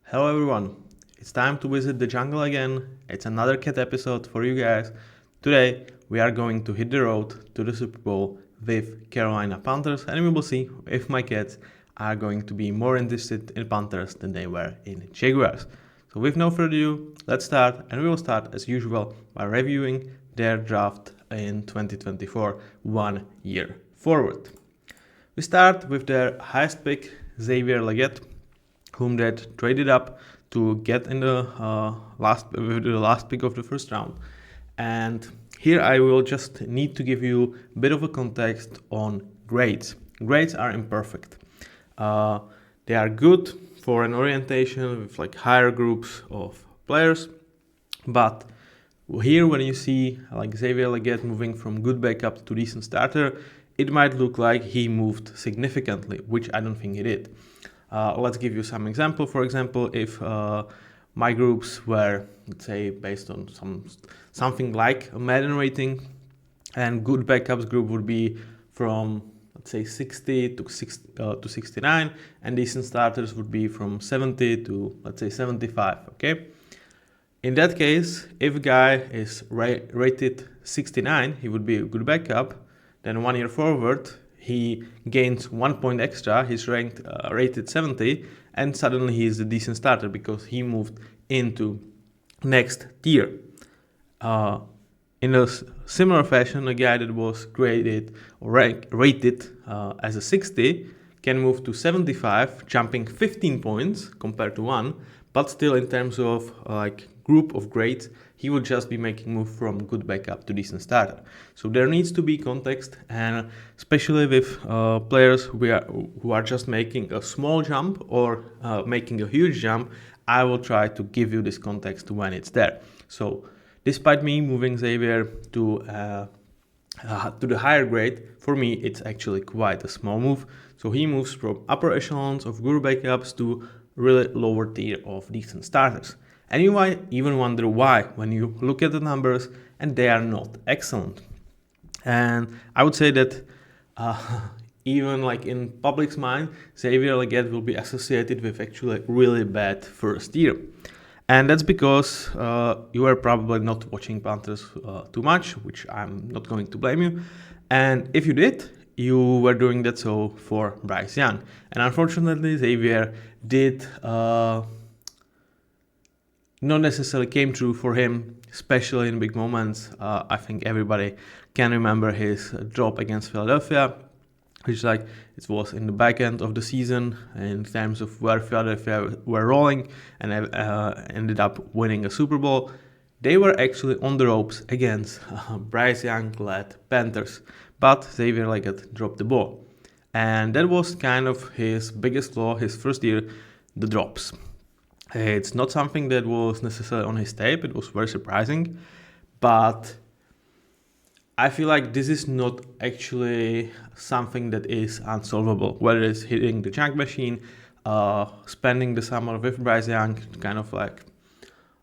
Hello everyone, it's time to visit the jungle again. It's another cat episode for you guys. Today we are going to hit the road to the Super Bowl with Carolina Panthers, and we will see if my cats are going to be more interested in Panthers than they were in Jaguars. So with no further ado, let's start, and we will start as usual by reviewing their draft in 2024 1 year forward. We start with their highest pick, Xavier Legette, whom they traded up to get in the last pick of the first round. And here I will just need to give you a bit of a context on grades. Grades are imperfect. They are good for an orientation with like higher groups of players, but here when you see like Xavier Legette moving from good backup to decent starter, it might look like he moved significantly, which I don't think he did. Let's give you some example. For example, if my groups were, let's say, based on something like a Madden rating, and good backups group would be from, let's say, 60 to 69, and decent starters would be from 70 to, let's say, 75. Okay. In that case, if a guy is rated 69, he would be a good backup. Then 1 year forward, he gains 1 point extra. He's rated 70, and suddenly he's a decent starter because he moved into next tier. In a similar fashion, a guy that was graded or rated as a 60 can move to 75, jumping 15 points compared to 1, but still in terms of like group of grades, he will just be making move from good backup to decent starter. So there needs to be context, and especially with players who are just making a small jump or making a huge jump, I will try to give you this context when it's there. So despite me moving Xavier to the higher grade, for me it's actually quite a small move. So he moves from upper echelons of good backups to really lower tier of decent starters. And you might even wonder why when you look at the numbers and they are not excellent. And I would say that even like in public's mind, Xavier Legette will be associated with actually really bad first year. And that's because you are probably not watching Panthers too much, which I'm not going to blame you. And if you did, you were doing that so for Bryce Young. And unfortunately, Xavier did not necessarily came true for him, especially in big moments. I think everybody can remember his drop against Philadelphia, which it was in the back end of the season in terms of where Philadelphia were rolling and ended up winning a Super Bowl. They were actually on the ropes against Bryce Young-led Panthers, but Xavier Legette dropped the ball. And that was kind of his biggest flaw his first year, the drops. It's not something that was necessarily on his tape. It was very surprising, but I feel like this is not actually something that is unsolvable. Whether it's hitting the junk machine, spending the summer with Bryce Young, kind of like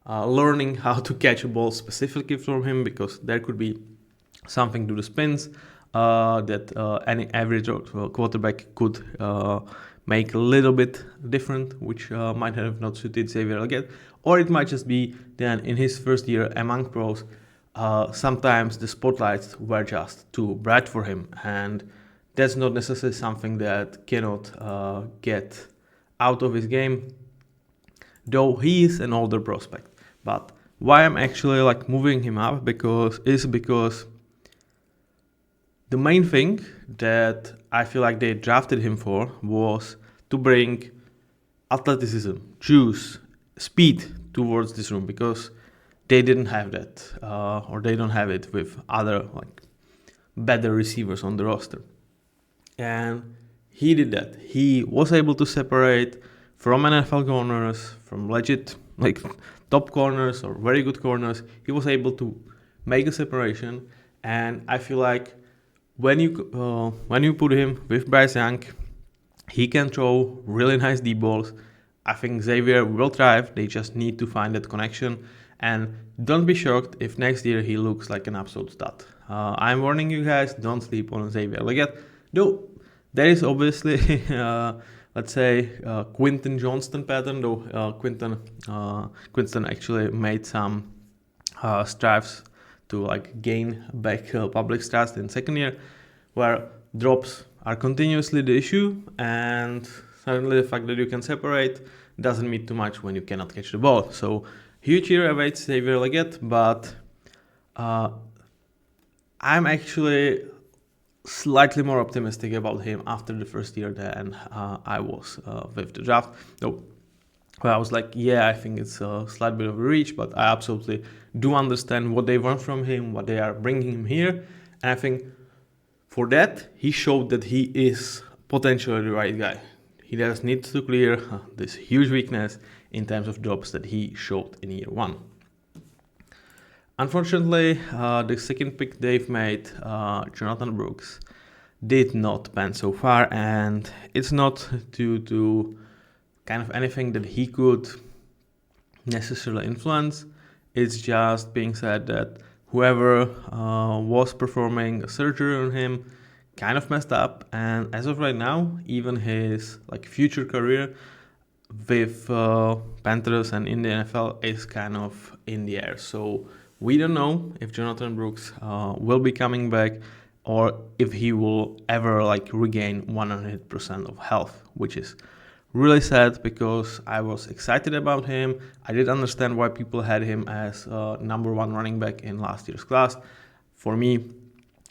learning how to catch a ball specifically from him, because there could be something to the spins that any average quarterback could make a little bit different, which might have not suited Xavier Legette. Or it might just be that in his first year among pros, sometimes the spotlights were just too bright for him, and that's not necessarily something that cannot get out of his game, though he is an older prospect. But why I'm actually like moving him up because the main thing that I feel like they drafted him for was to bring athleticism, juice, speed towards this room, because they didn't have that, or they don't have it with other like better receivers on the roster. And he did that. He was able to separate from NFL corners, from legit like top corners or very good corners. He was able to make a separation, and I feel like when you put him with Bryce Young, he can throw really nice deep balls. I think Xavier will thrive. They just need to find that connection. And don't be shocked if next year he looks like an absolute stud. I'm warning you guys, don't sleep on Xavier Legette. Though there is obviously let's say, Quinton Johnston pattern, though Quinton actually made some strives to like gain back public trust in second year, where drops are continuously the issue, and certainly the fact that you can separate doesn't mean too much when you cannot catch the ball. So huge year awaits Xavier Legette, but I'm actually slightly more optimistic about him after the first year than I was with the draft. Though I was like, yeah, I think it's a slight bit of a reach, but I absolutely do understand what they want from him, what they are bringing him here. And I think for that, he showed that he is potentially the right guy. He just needs to clear this huge weakness in terms of drops that he showed in year one. Unfortunately, the second pick they've made, Jonathan Brooks, did not pan so far, and it's not due to kind of anything that he could necessarily influence. It's just being said that whoever was performing a surgery on him kind of messed up, and as of right now, even his like future career with Panthers and in the NFL is kind of in the air. So we don't know if Jonathan Brooks will be coming back or if he will ever like regain 100% of health, which is really sad because I was excited about him. I did understand why people had him as number one running back in last year's class. For me,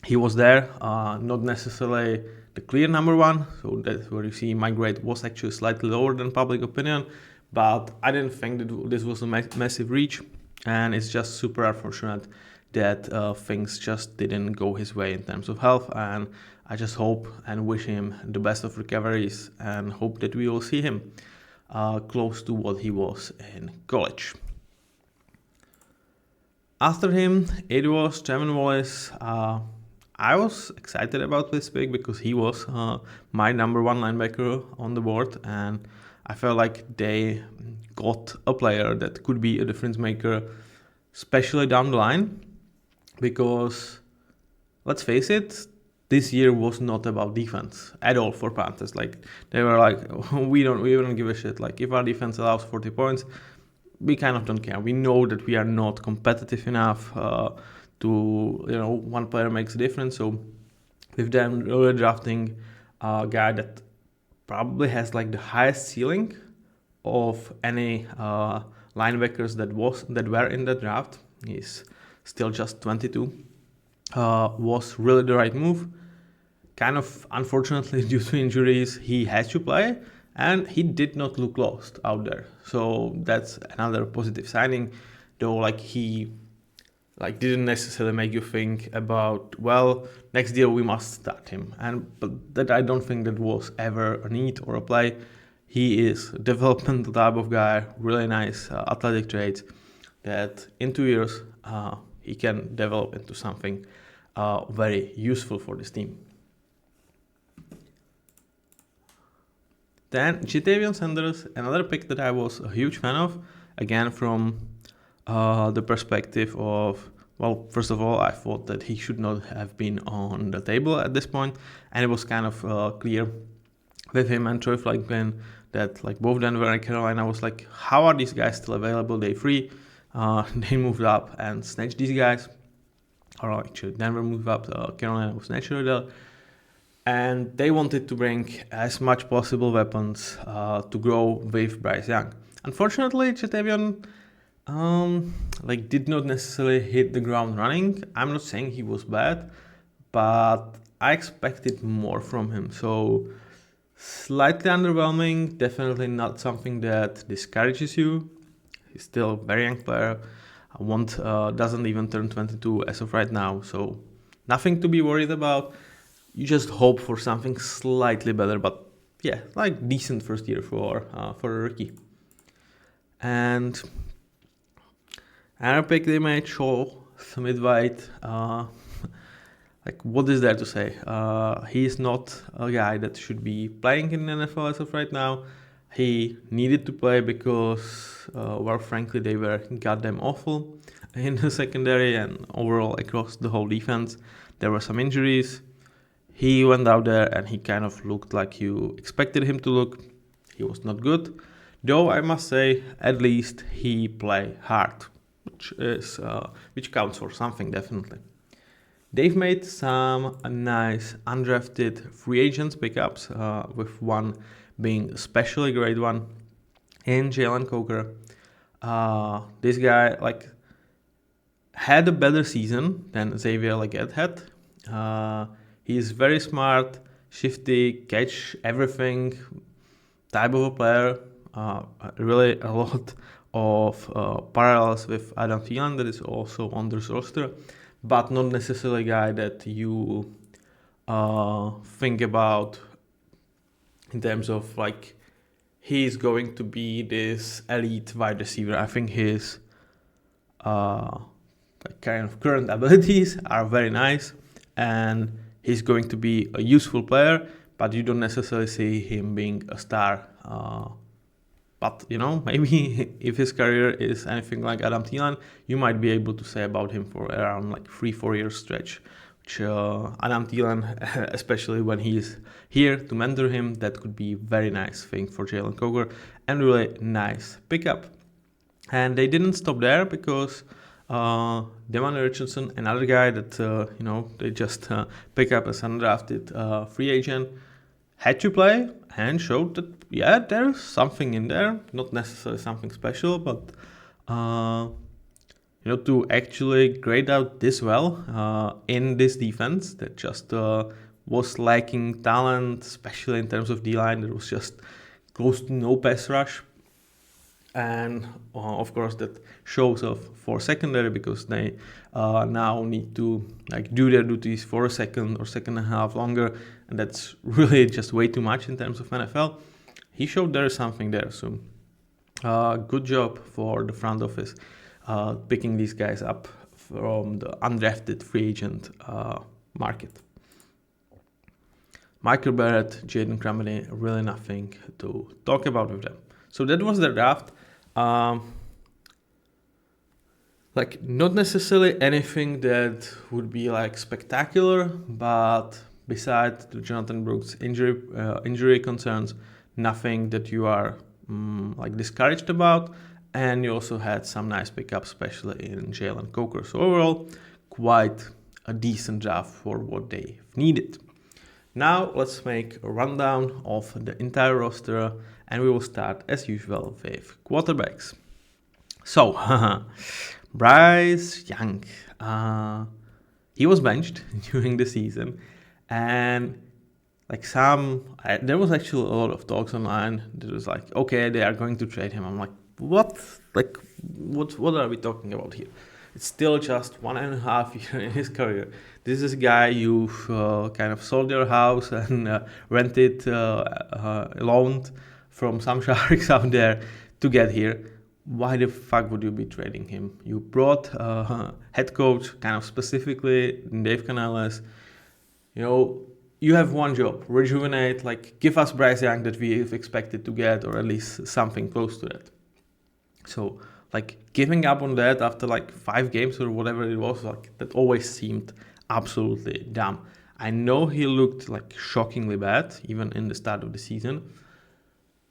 he was there, not necessarily the clear number one. So that's where you see my grade was actually slightly lower than public opinion, but I didn't think that this was a massive reach. And it's just super unfortunate that things just didn't go his way in terms of health. And I just hope and wish him the best of recoveries and hope that we will see him close to what he was in college. After him, it was Trevin Wallace. I was excited about this pick because he was my number one linebacker on the board, and I felt like they got a player that could be a difference maker, especially down the line, because let's face it, this year was not about defense at all for Panthers. Like they were like, we don't give a shit. Like if our defense allows 40 points, we kind of don't care. We know that we are not competitive enough to, one player makes a difference. So with them really drafting a guy that probably has like the highest ceiling of any linebackers that were in the draft, he's still just 22, was really the right move. Kind of unfortunately, due to injuries, he had to play, and he did not look lost out there. So that's another positive signing, though. Like he, didn't necessarily make you think about, well, next year we must start him. But that I don't think that was ever a need or a play. He is a developmental type of guy, really nice athletic traits that in 2 years he can develop into something very useful for this team. Then Ja'Tavion Sanders, another pick that I was a huge fan of, again from the perspective of, well, first of all, I thought that he should not have been on the table at this point, and it was kind of clear with him and Troy Flankman that like both Denver and Carolina was like, how are these guys still available day three? They moved up and snatched these guys, or actually Denver moved up, Carolina was naturally there. And they wanted to bring as much possible weapons to grow with Bryce Young. Unfortunately, Ja'Tavion did not necessarily hit the ground running. I'm not saying he was bad, but I expected more from him. So slightly underwhelming, definitely not something that discourages you. He's still a very young player. Doesn't even turn 22 as of right now, so nothing to be worried about. You just hope for something slightly better, but yeah, like decent first year for a rookie. And another pick they made, Shaw Smith-White. What is there to say? He is not a guy that should be playing in the NFL as of right now. He needed to play because, frankly, they were goddamn awful in the secondary and overall across the whole defense. There were some injuries. He went out there and he kind of looked like you expected him to look. he was not good. Though I must say, at least he played hard, which counts for something definitely. They've made some nice undrafted free agents pickups, with one being especially great one in Jalen Coker. This guy had a better season than Xavier Legette had. He's very smart, shifty, catch everything type of a player. Really a lot of parallels with Adam Thielen that is also on this roster, but not necessarily a guy that you think about in terms of he's going to be this elite wide receiver. I think his kind of current abilities are very nice, and he's going to be a useful player, but you don't necessarily see him being a star. But maybe if his career is anything like Adam Thielen, you might be able to say about him for around 3-4 years stretch. Which Adam Thielen, especially when he's here to mentor him, that could be a very nice thing for Jalen Coker, and really nice pickup. And they didn't stop there, because Devon Richardson, another guy that they just pick up as undrafted free agent, had to play and showed that there's something in there, not necessarily something special, but to actually grade out this well in this defense that just was lacking talent, especially in terms of D-line. There was just close to no pass rush. And of course that shows off for secondary, because they now need to do their duties for a second or second and a half longer, and that's really just way too much in terms of NFL. He showed there is something there, so good job for the front office picking these guys up from the undrafted free agent market. Michael Barrett, Jaden Crumedy, really nothing to talk about with them. So that was the draft. Not necessarily anything that would be spectacular, but besides the Jonathan Brooks injury concerns, nothing that you are discouraged about. And you also had some nice pickups, especially in Jalen Coker. So overall, quite a decent draft for what they needed. Now let's make a rundown of the entire roster, and we will start as usual with quarterbacks. So, Bryce Young, he was benched during the season, and there was actually a lot of talks online that was okay, they are going to trade him. I'm like, what? What are we talking about here? It's still just 1.5 years in his career. This is a guy you've kind of sold your house and rented, loaned from some sharks out there to get here. Why the fuck would you be trading him? You brought head coach kind of specifically, Dave Canales. You have one job, rejuvenate, give us Bryce Young that we've expected to get, or at least something close to that. So, giving up on that after 5 games or whatever it was, that always seemed absolutely dumb. I know he looked shockingly bad, even in the start of the season.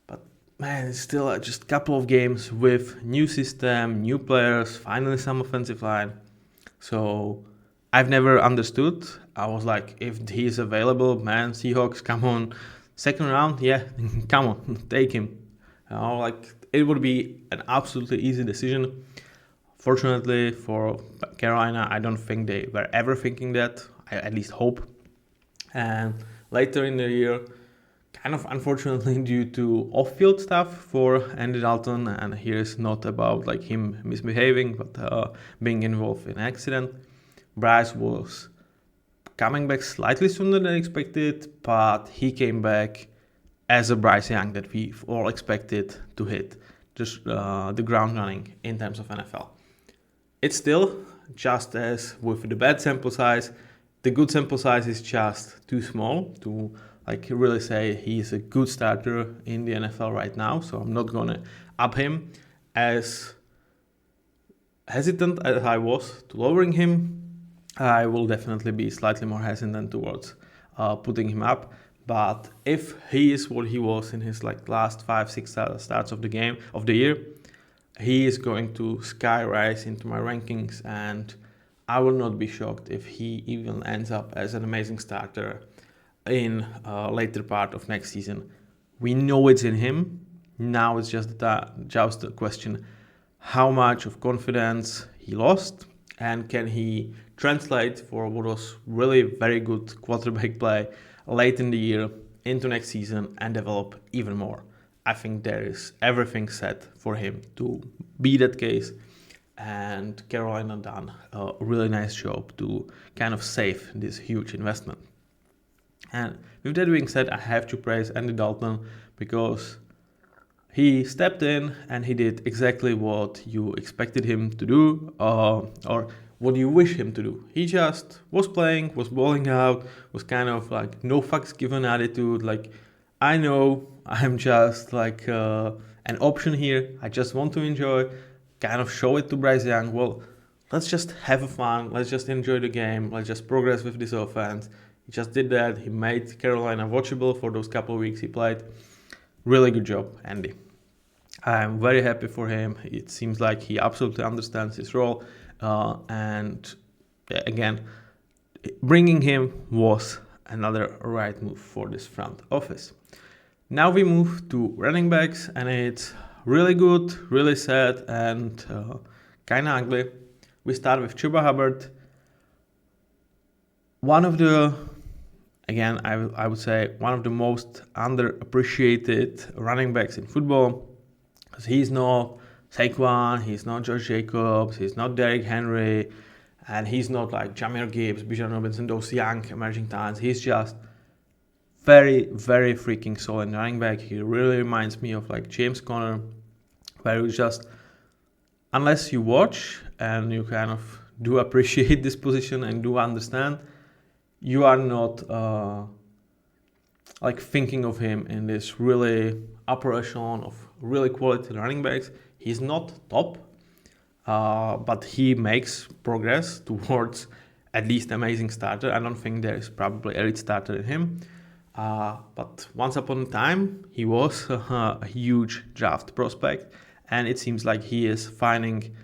But man, it's still just a couple of games with new system, new players, finally some offensive line. So I've never understood. I was if he's available, man, Seahawks, come on. Second round, yeah, come on, take him. It would be an absolutely easy decision. Fortunately for Carolina, I don't think they were ever thinking that. I at least hope. And later in the year, kind of unfortunately due to off-field stuff for Andy Dalton, and here is not about him misbehaving, but being involved in an accident, Bryce was coming back slightly sooner than expected, but he came back as a Bryce Young that we've all expected to hit just the ground running in terms of NFL. It's still, just as with the bad sample size, the good sample size is just too small to really say he's a good starter in the NFL right now. So I'm not gonna up him. As hesitant as I was to lowering him, I will definitely be slightly more hesitant towards putting him up. But if he is what he was in his like last 5-6 starts of the year, he is going to skyrise into my rankings, and I will not be shocked if he even ends up as an amazing starter in later part of next season. We know it's in him. Now it's just the question how much of confidence he lost, and can he translate for what was really very good quarterback play late in the year into next season and develop even more. I think there is everything set for him to be that case, and Carolina done a really nice job to kind of save this huge investment. And with that being said, I have to praise Andy Dalton because he stepped in and he did exactly what you expected him to do, or what you wish him to do. He just was playing, was balling out, was kind of like no fucks given attitude. Like, I know I'm just like an option here. I just want to enjoy, kind of show it to Bryce Young. Well, let's just have fun. Let's just enjoy the game. Let's just progress with this offense. He just did that. He made Carolina watchable for those couple of weeks he played. Really good job, Andy. I'm very happy for him. It seems like he absolutely understands his role. And again, bringing him was another right move for this front office. Now we move to running backs, and it's really good, really sad, and kind of ugly. We start with Chuba Hubbard. One of the, again, I would say one of the most underappreciated running backs in football. Because he's not Saquon, he's not Josh Jacobs, he's not Derrick Henry, and he's not like Jahmyr Gibbs, Bijan Robinson, those young emerging talents. He's just very, very freaking solid running back. He really reminds me of like James Conner, where you just, unless you watch and you kind of do appreciate this position and do understand, you are not like thinking of him in this really upper echelon of really quality running backs. He's not top, but he makes progress towards at least amazing starter. I don't think there is probably elite starter in him, but once upon a time he was a huge draft prospect, and it seems like he is finding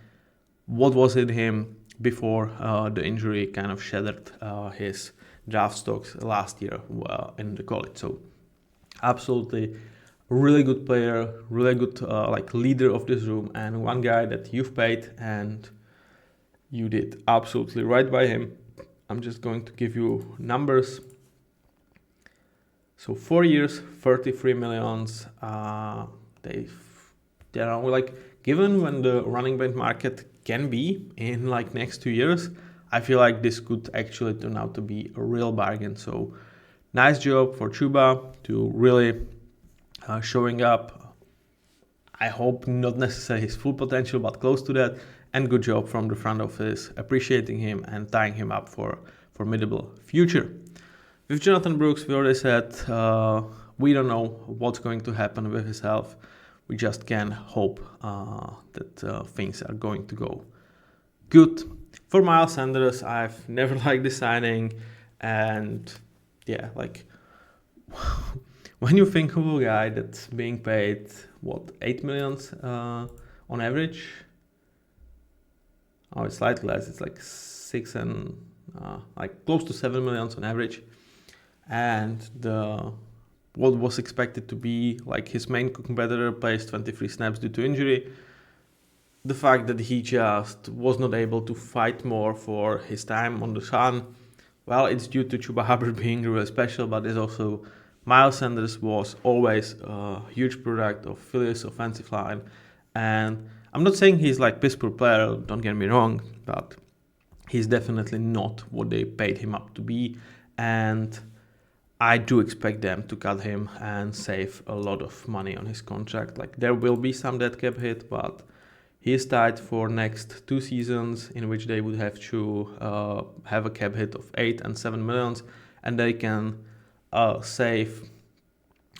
what was in him before the injury kind of shattered his draft stocks last year in the college. So absolutely really good player, really good like leader of this room, and one guy that you've paid and you did absolutely right by him. I'm just going to give you numbers. So 4 years, 33 millions. They are like, given when the running back market can be in like next 2 years, I feel like this could actually turn out to be a real bargain. So nice job for Chuba to really showing up. I hope not necessarily his full potential, but close to that. And good job from the front office, appreciating him and tying him up for formidable future. With Jonathan Brooks, we already said we don't know what's going to happen with his health. We just can hope that things are going to go good. For Miles Sanders, I've never liked the signing, and yeah, like when you think of a guy that's being paid $8 million on average, it's slightly less. It's like 6 and like close to 7 million on average, and what was expected to be like his main competitor plays 23 snaps due to injury. The fact that he just was not able to fight more for his time on the sun, well, it's due to Chuba Hubbard being really special, but it's also Miles Sanders was always a huge product of Philly's offensive line. And I'm not saying he's like piss poor player, don't get me wrong, but he's definitely not what they paid him up to be. And I do expect them to cut him and save a lot of money on his contract. Like, there will be some dead cap hit, but he is tied for next 2 seasons, in which they would have to have a cap hit of 8 and 7 millions, and they can save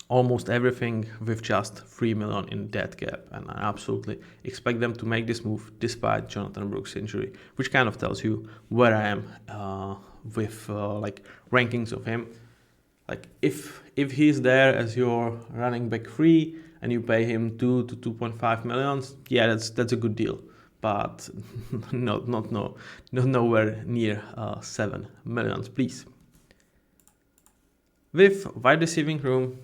almost everything with just 3 million in dead cap. And I absolutely expect them to make this move despite Jonathan Brooks' injury, which kind of tells you where I am with like rankings of him. like if he's there as your running back 3 and you pay him 2 to 2.5 millions, yeah, that's a good deal. But not nowhere near 7 millions, please. With wide receiving room,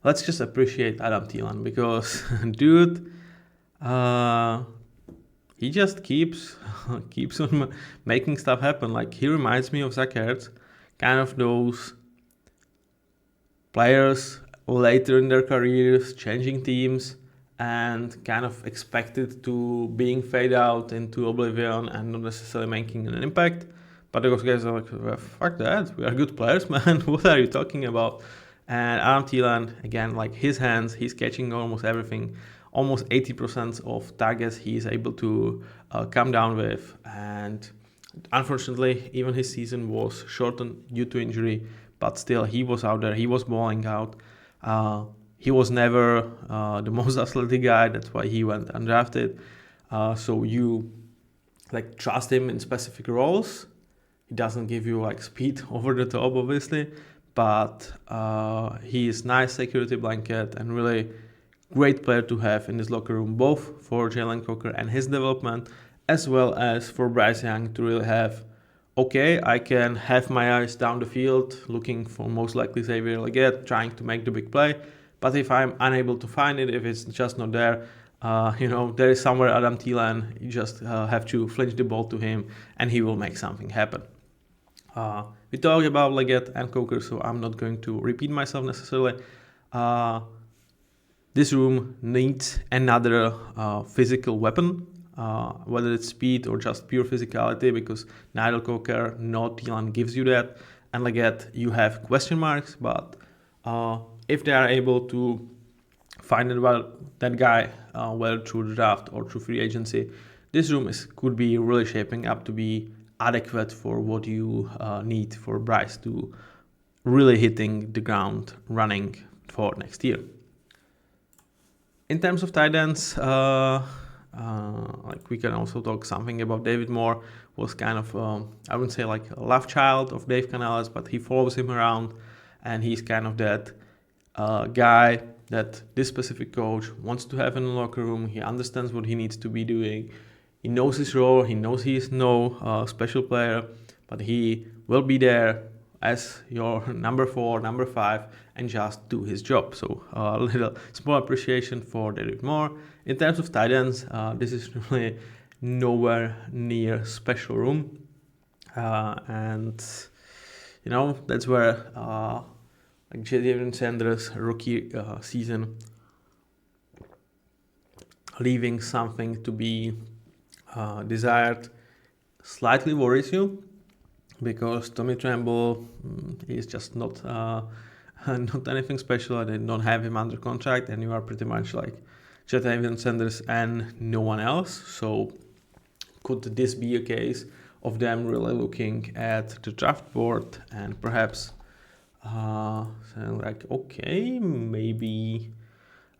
let's just appreciate Adam Thielen, because dude, he just keeps on making stuff happen. Like, he reminds me of Zach Ertz, kind of those players later in their careers changing teams and kind of expected to being fade out into oblivion and not necessarily making an impact. But those guys are like, well, fuck that, we are good players, man. What are you talking about? And Adam Thielen, again, like his hands, he's catching almost everything. Almost 80% of targets he is able to come down with. And unfortunately, even his season was shortened due to injury, but still he was out there, he was balling out. He was never the most athletic guy, that's why he went undrafted. So you like trust him in specific roles. He doesn't give you like speed over the top, obviously, but he is nice security blanket and really great player to have in this locker room, both for Jalen Coker and his development, as well as for Bryce Young to really have, okay, I can have my eyes down the field looking for most likely Xavier Legette, trying to make the big play. But if I'm unable to find it, if it's just not there, there is somewhere Adam Thielen, you just have to flinch the ball to him and he will make something happen. We talked about Legette and Coker, so I'm not going to repeat myself necessarily. This room needs another physical weapon, whether it's speed or just pure physicality, because neither Coker nor Thielen gives you that. And Legette, you have question marks, but if they are able to find that guy, whether through the draft or through free agency, this room could be really shaping up to be adequate for what you need for Bryce to really hitting the ground running for next year. In terms of tight ends, like we can also talk something about David Moore. Was kind of, I wouldn't say like a love child of Dave Canales, but he follows him around, and he's kind of that guy that this specific coach wants to have in the locker room. He understands what he needs to be doing. He knows his role. He knows he is no special player, but he will be there as your number 4, number 5, and just do his job. So a little small appreciation for David Moore. In terms of tight ends, this is really nowhere near special room. And, that's where like Jadon Sanders' rookie season, leaving something to be desired, slightly worries you, because Tommy Tremble is just not anything special. They don't have him under contract, and you are pretty much like Jadon Sanders and no one else. So could this be a case of them really looking at the draft board and perhaps saying like, okay, maybe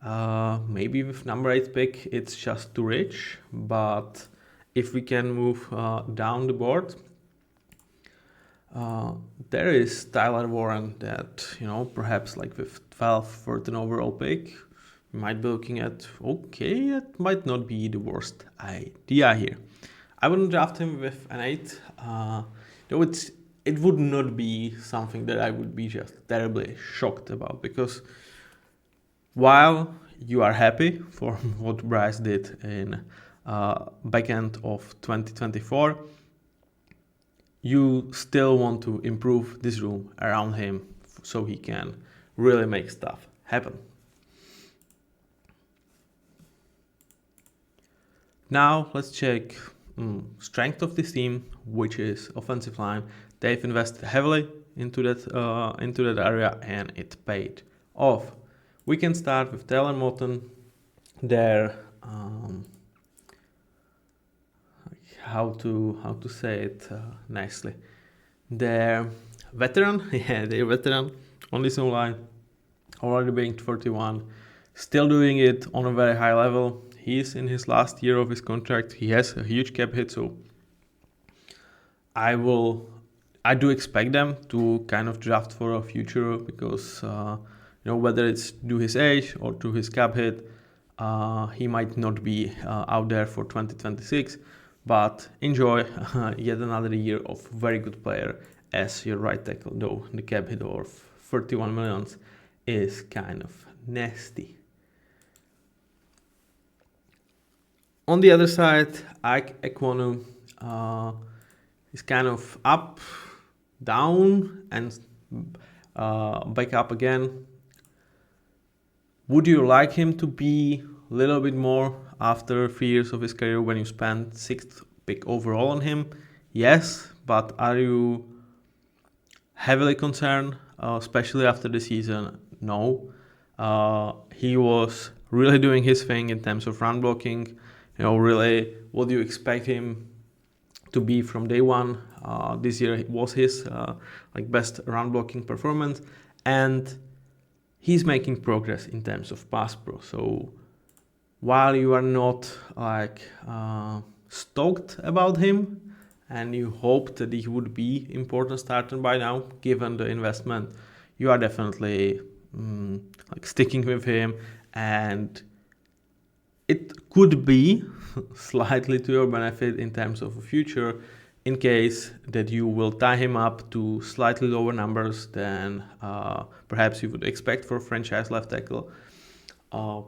with number 8 pick it's just too rich, but if we can move down the board, there is Tyler Warren that, perhaps like with 12th, 13th overall pick, we might be looking at, okay, that might not be the worst idea here. I wouldn't draft him with an 8, though it would not be something that I would be just terribly shocked about, because while you are happy for what Bryce did in back end of 2024, you still want to improve this room around him so he can really make stuff happen. Now let's check strength of this team, which is offensive line. They've invested heavily into that area, and it paid off. We can start with Taylor Moton. Their how to say it nicely. They're veteran, they're veteran on this line, already being 41, still doing it on a very high level. He's in his last year of his contract. He has a huge cap hit, so I will I do expect them to kind of draft for a future because, whether it's due his age or to his cap hit, he might not be out there for 2026. But enjoy yet another year of very good player as your right tackle, though the cap hit of 31 millions is kind of nasty. On the other side, Ike Ekwonu is kind of up, down, and back up again. Would you like him to be a little bit more after 3 years of his career when you spent 6th pick overall on him? Yes, but are you heavily concerned, especially after the season? No. He was really doing his thing in terms of run blocking. Really, what do you expect him to be from day one? This year was his best run blocking performance, and he's making progress in terms of pass pro. So while you are not stoked about him, and you hoped that he would be important starter by now, given the investment, you are definitely sticking with him, and it could be slightly to your benefit in terms of the future, in case that you will tie him up to slightly lower numbers than perhaps you would expect for a franchise left tackle,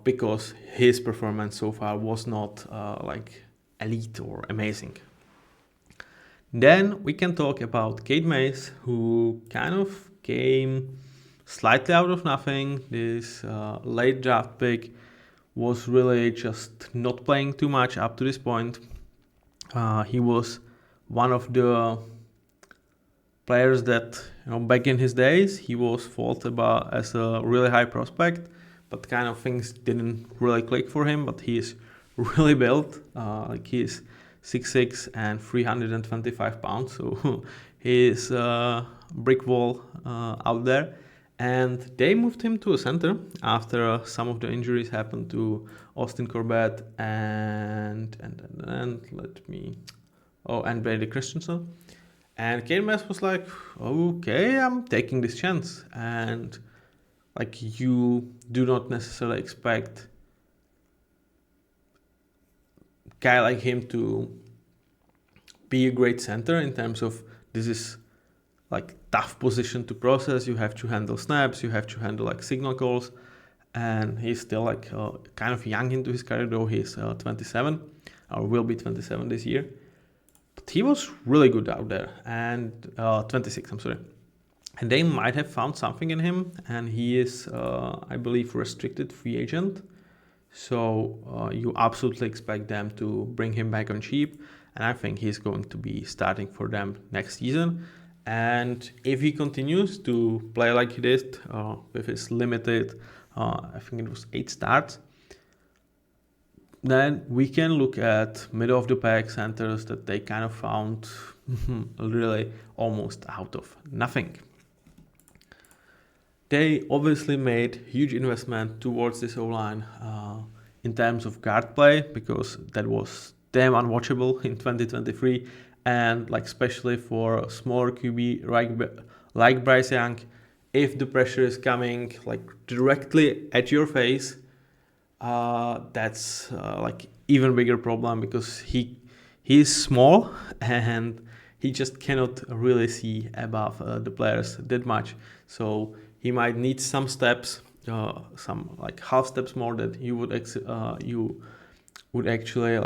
because his performance so far was not elite or amazing. Then we can talk about Cade Mays, who kind of came slightly out of nothing. This late draft pick was really just not playing too much up to this point. He was one of the players that, back in his days, he was thought about as a really high prospect, but kind of things didn't really click for him. But he is really built. He is 6'6" and 325 pounds, so he is a brick wall out there. And they moved him to a center after some of the injuries happened to Austin Corbett and Brady Christensen. And Cade Mays was like, okay, I'm taking this chance. And you do not necessarily expect a guy like him to be a great center in terms of this is tough position to process. You have to handle snaps, you have to handle signal calls, and he's still kind of young into his career, though he's 27 or will be 27 this year. But he was really good out there, and 26, I'm sorry. And they might have found something in him, and he is, I believe, restricted free agent. So you absolutely expect them to bring him back on cheap, and I think he's going to be starting for them next season. And if he continues to play like he did with his limited, I think it was 8 starts, then we can look at middle of the pack centers that they kind of found really almost out of nothing. They obviously made huge investment towards this O-line in terms of guard play, because that was damn unwatchable in 2023. And especially for a smaller QB like Bryce Young, if the pressure is coming directly at your face, that's even bigger problem, because he's small and he just cannot really see above the players that much. So he might need some steps, some half steps more that you would actually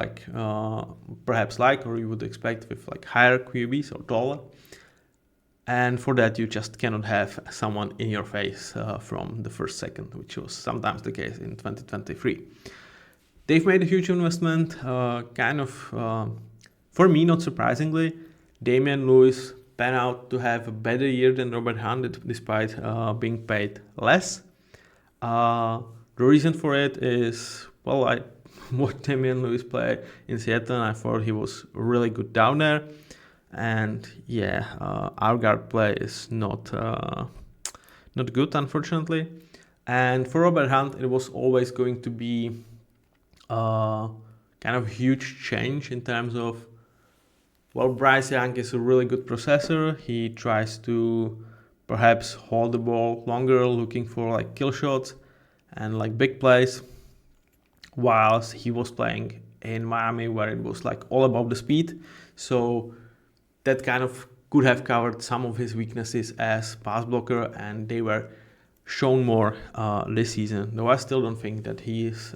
perhaps or you would expect with higher QBs or taller. And for that, you just cannot have someone in your face from the first second, which was sometimes the case in 2023. They've made a huge investment, for me, not surprisingly. Damian Lewis panned out to have a better year than Robert Hunt, despite being paid less. The reason for it is, I watched Damian Lewis play in Seattle, and I thought he was really good down there. And our guard play is not good, unfortunately. And for Robert Hunt, it was always going to be kind of huge change in terms of Well, Bryce Young is a really good processor. He tries to perhaps hold the ball longer, looking for like kill shots and like big plays, whilst he was playing in Miami where it was like all about the speed. So that kind of could have covered some of his weaknesses as pass blocker, and they were shown more this season. Though I still don't think that he is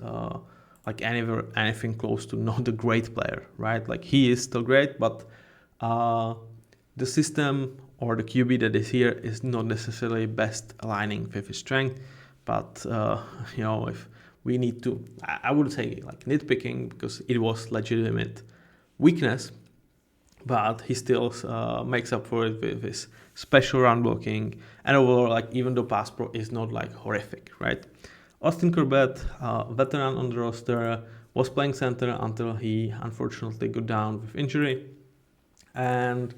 like anything close to not a great player, right? Like he is still great, but the system or the QB that is here is not necessarily best aligning with his strength. But if we need to, I would say like nitpicking, because it was legitimate weakness, but he still makes up for it with his special run blocking, and overall, like even though pass pro is not like horrific, right? Austin Corbett, veteran on the roster, was playing center until he unfortunately got down with injury, and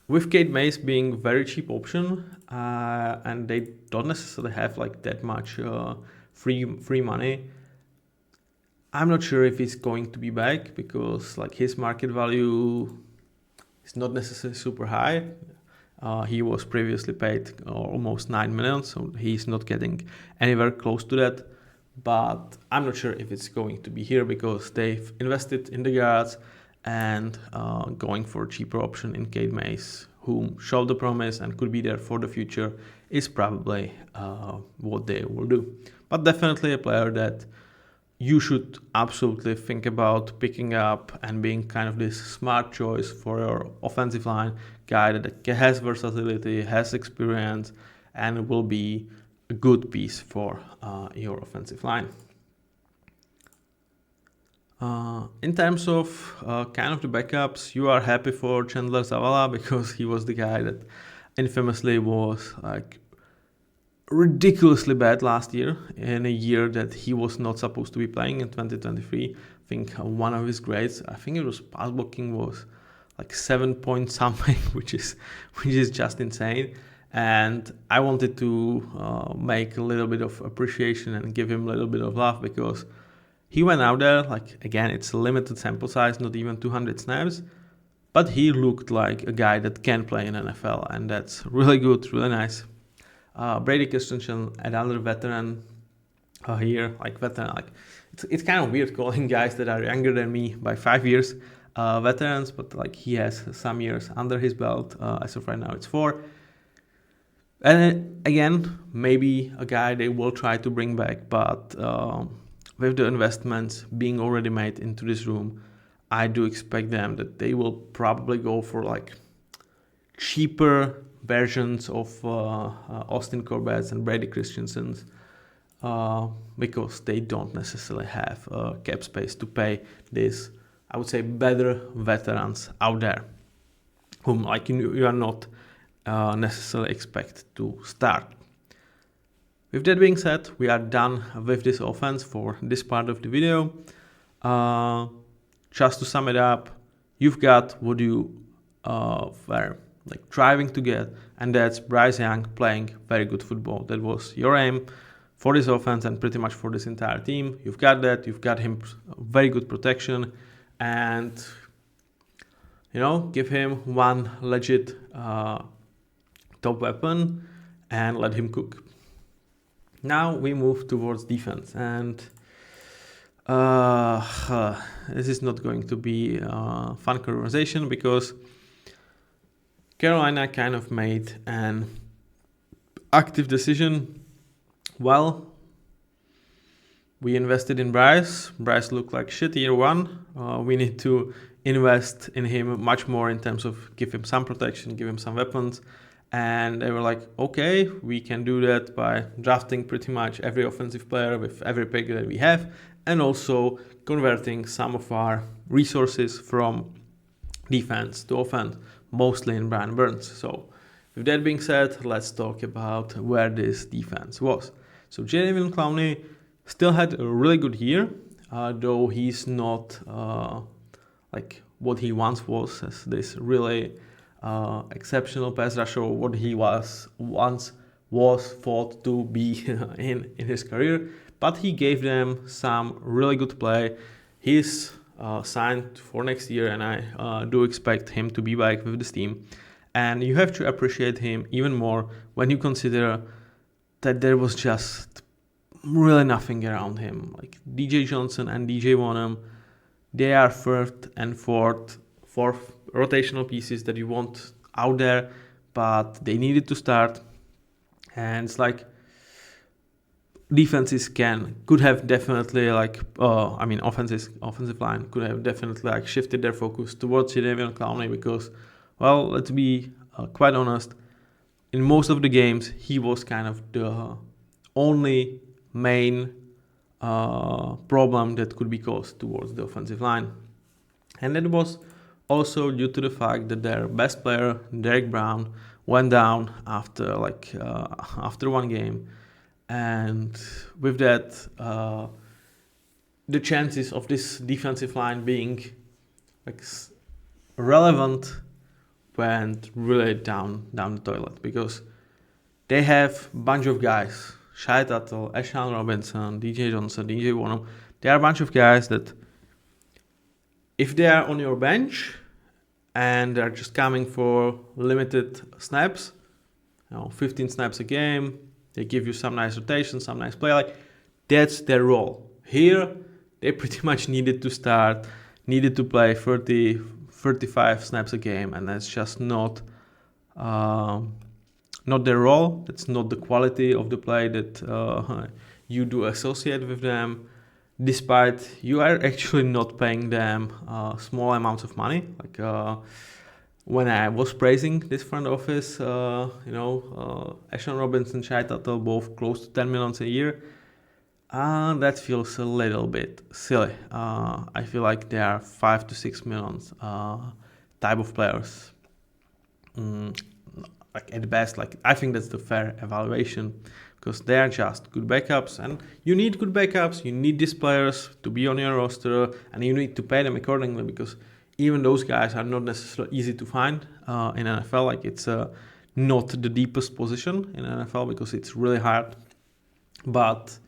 with Kate Mays being very cheap option, and they don't necessarily have like that much free money, I'm not sure if he's going to be back, because like his market value is not necessarily super high. He was previously paid almost 9 million, so he's not getting anywhere close to that. But I'm not sure if it's going to be here, because they've invested in the guards and going for a cheaper option in Kate Mays, whom showed the promise and could be there for the future, is probably what they will do. But definitely a player that you should absolutely think about picking up and being kind of this smart choice for your offensive line, guy that has versatility, has experience, and will be a good piece for your offensive line. In terms of kind of the backups, you are happy for Chandler Zavala, because he was the guy that infamously was like ridiculously bad last year, in a year that he was not supposed to be playing in 2023. I think one of his grades, I think it was pass blocking, was like 7 point something, which is just insane. And I wanted to make a little bit of appreciation and give him a little bit of love, because he went out there, like again, it's a limited sample size, not even 200 snaps, but he looked like a guy that can play in NFL, and that's really good, really nice. Brady Christensen, another veteran here, like veteran, like it's kind of weird calling guys that are younger than me by 5 years veterans, but like he has some years under his belt. As of right now, it's 4. And again, maybe a guy they will try to bring back, but with the investments being already made into this room, I do expect them that they will probably go for like cheaper versions of Austin Corbett's and Brady Christensen's, because they don't necessarily have cap space to pay this, I would say, better veterans out there, whom like you are not necessarily expect to start. With that being said, we are done with this offense for this part of the video. Just to sum it up, you've got what you were like driving to get, and that's Bryce Young playing very good football. That was your aim for this offense and pretty much for this entire team. You've got that. You've got him very good protection, and give him one legit top weapon and let him cook. Now we move towards defense, and this is not going to be a fun conversation, because Carolina kind of made an active decision. Well, we invested in Bryce. Bryce looked like shit year 1. We need to invest in him much more in terms of give him some protection, give him some weapons. And they were like, okay, we can do that by drafting pretty much every offensive player with every pick that we have, and also converting some of our resources from defense to offense, mostly in Brian Burns. So with that being said, let's talk about where this defense was. So Jadeveon Clowney still had a really good year, though he's not like what he once was, as this really exceptional pass rusher, what he once was thought to be in his career. But he gave them some really good play. His signed for next year, and I do expect him to be back with this team. And you have to appreciate him even more when you consider that there was just really nothing around him. Like DJ Johnson and DJ Wonnum, they are third and fourth rotational pieces that you want out there, but they needed to start. And it's like defenses could have definitely offensive line could have definitely like shifted their focus towards Jadeveon Clowney, because, well, let's be quite honest, in most of the games he was kind of the only main problem that could be caused towards the offensive line. And that was also due to the fact that their best player, Derek Brown, went down after one game. And with that, the chances of this defensive line being like relevant went really down the toilet, because they have a bunch of guys: Shai Tuttle, Ashawn Robinson, DJ Johnson, DJ Wonnum. They are a bunch of guys that, if they are on your bench and they're just coming for limited snaps, 15 snaps a game, they give you some nice rotation, some nice play, like that's their role. Here, they pretty much needed to play 30, 35 snaps a game, and that's just not their role. That's not the quality of the play that you do associate with them, despite you are actually not paying them small amounts of money. Like when I was praising this front office, Ashawn Robinson, Shai Tuttle, both close to 10 million a year, that feels a little bit silly. I feel like they are 5 to 6 million type of players. Like at best, like I think that's the fair evaluation, because they are just good backups, and you need good backups. You need these players to be on your roster, and you need to pay them accordingly, because even those guys are not necessarily easy to find in NFL. Like it's not the deepest position in NFL, because it's really hard. But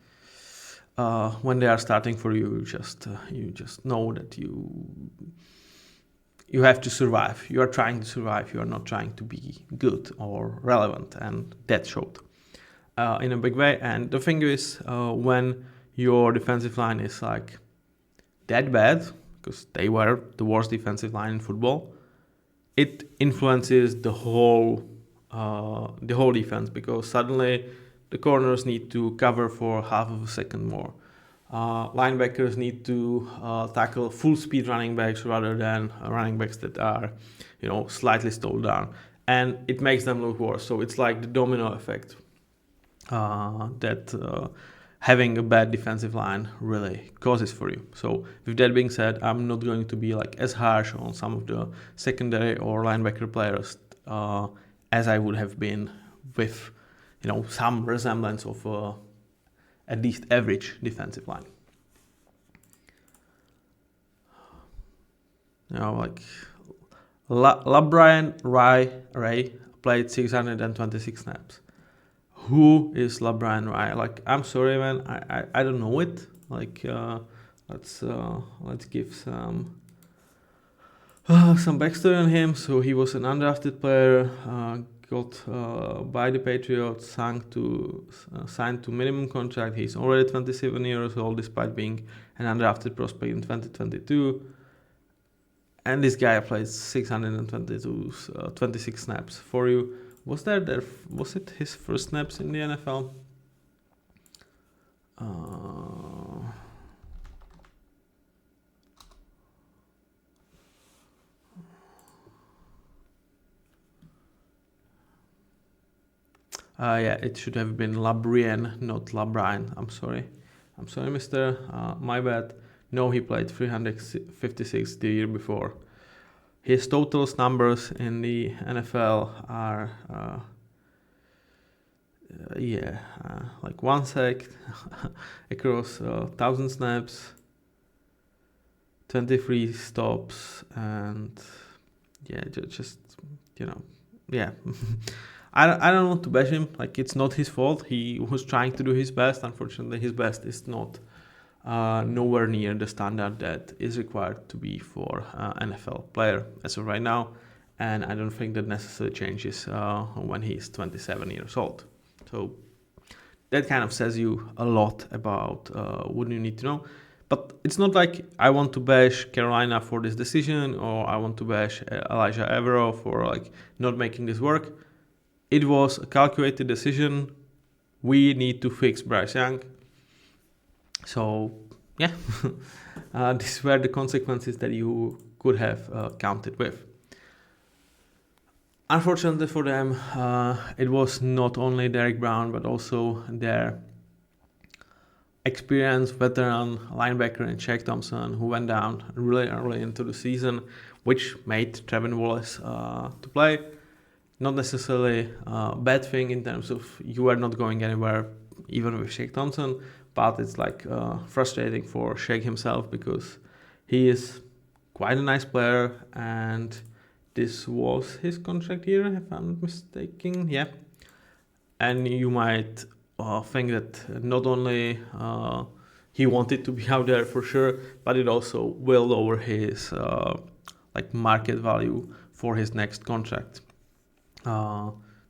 when they are starting for you, you just know that you have to survive. You are trying to survive. You are not trying to be good or relevant, and that showed in a big way. And the thing is, when your defensive line is like that bad, because they were the worst defensive line in football, it influences the whole defense, because suddenly the corners need to cover for half of a second more. Linebackers need to tackle full speed running backs rather than running backs that are, slightly slowed down, and it makes them look worse. So it's like the domino effect that having a bad defensive line really causes for you. So with that being said, I'm not going to be like as harsh on some of the secondary or linebacker players as I would have been with, some resemblance of at least average defensive line. LaBryan Ray played 626 snaps. Who is LaBryan Ray? Like, I'm sorry, man, I don't know it. Like, let's give some backstory on him. So he was an undrafted player, got by the Patriots, signed to minimum contract. He's already 27 years old, despite being an undrafted prospect in 2022. And this guy played 26 snaps for you. Was it his first snaps in the NFL? Yeah, it should have been LaBryan, not LaBryan. I'm sorry, mister. My bad. No, he played 356 the year before. His totals numbers in the NFL are, like 1 sack across 1,000 snaps, 23 stops, and yeah. I don't want to bash him. Like, it's not his fault. He was trying to do his best. Unfortunately, his best is not nowhere near the standard that is required to be for NFL player as of right now, and I don't think that necessarily changes when he's 27 years old. So that kind of says you a lot about what you need to know. But it's not like I want to bash Carolina for this decision, or I want to bash Elijah Evero for like not making this work. It was a calculated decision. We need to fix Bryce Young. So yeah, these were the consequences that you could have counted with. Unfortunately for them, it was not only Derrick Brown, but also their experienced veteran linebacker in Shaq Thompson, who went down really early into the season, which made Trevin Wallace to play. Not necessarily a bad thing in terms of you are not going anywhere even with Shaq Thompson, but it's like frustrating for Shaq himself because he is quite a nice player, and this was his contract year, if I'm not mistaken. Yeah. And you might think that not only he wanted to be out there for sure, but it also will lower his like market value for his next contract.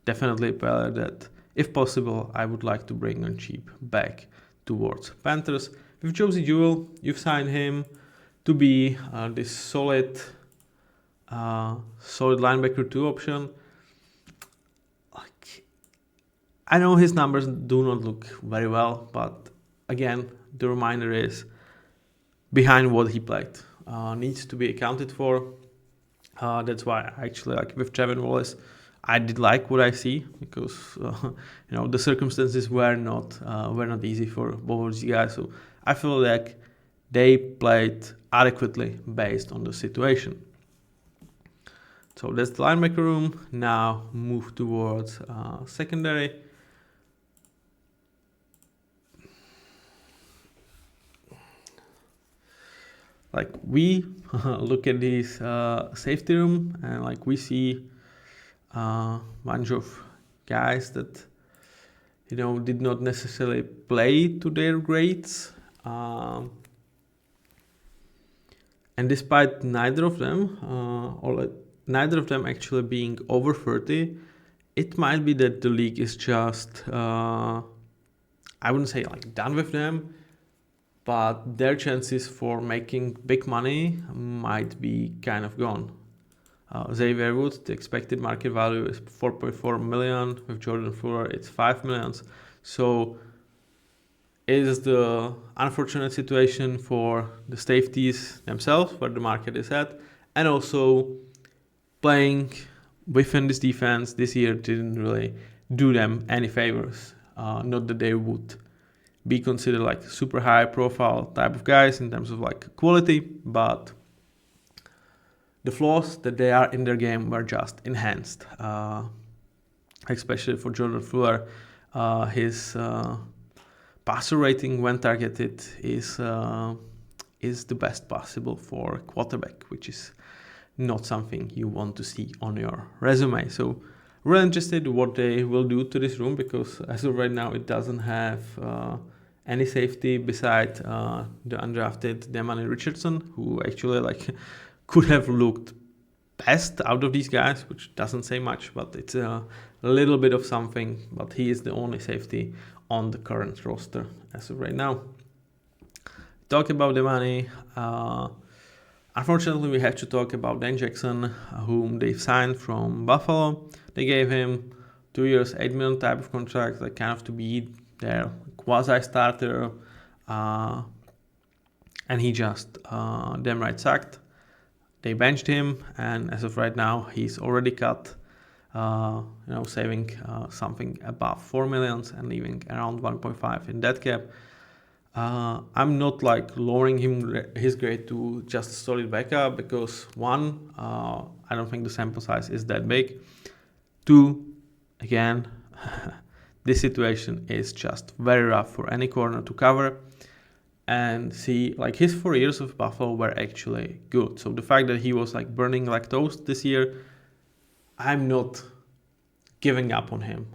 Definitely a player that, if possible, I would like to bring on cheap back towards Panthers. With Josie Jewell, you've signed him to be this solid linebacker 2 option. Like, I know his numbers do not look very well, but again, the reminder is behind what he played needs to be accounted for. That's why I actually, like with Trevin Wallace, I did like what I see because the circumstances were not easy for both of these guys. So I feel like they played adequately based on the situation. So that's the linebacker room. Now move towards secondary. Like we look at this safety room, and like we see a bunch of guys that did not necessarily play to their grades, and despite neither of them actually being over 30, it might be that the league is just I wouldn't say like done with them, but their chances for making big money might be kind of gone. Xavier Woods, the expected market value is 4.4 million. With Jordan Fuller, it's 5 millions. So it is the unfortunate situation for the safeties themselves, where the market is at, and also playing within this defense this year didn't really do them any favors. Not that they would be considered like super high profile type of guys in terms of like quality, but the flaws that they are in their game were just enhanced. Especially for Jordan Fuller, his passer rating when targeted is the best possible for a quarterback, which is not something you want to see on your resume. So really interested what they will do to this room, because as of right now it doesn't have any safety beside the undrafted Demani Richardson, who actually like could have looked best out of these guys, which doesn't say much, but it's a little bit of something. But he is the only safety on the current roster as of right now. Talk about the money. Unfortunately, we have to talk about Dan Jackson, whom they signed from Buffalo. They gave him 2 years, $8 million type of contract, like kind of to be their quasi-starter, and he just damn right sucked. They benched him, and as of right now, he's already cut, saving something above 4 millions and leaving around 1.5 in dead cap. I'm not like lowering his grade to just a solid backup, because one, I don't think the sample size is that big. Two, again, this situation is just very rough for any corner to cover. And see, like his 4 years of Buffalo were actually good. So the fact that he was like burning like toast this year, I'm not giving up on him.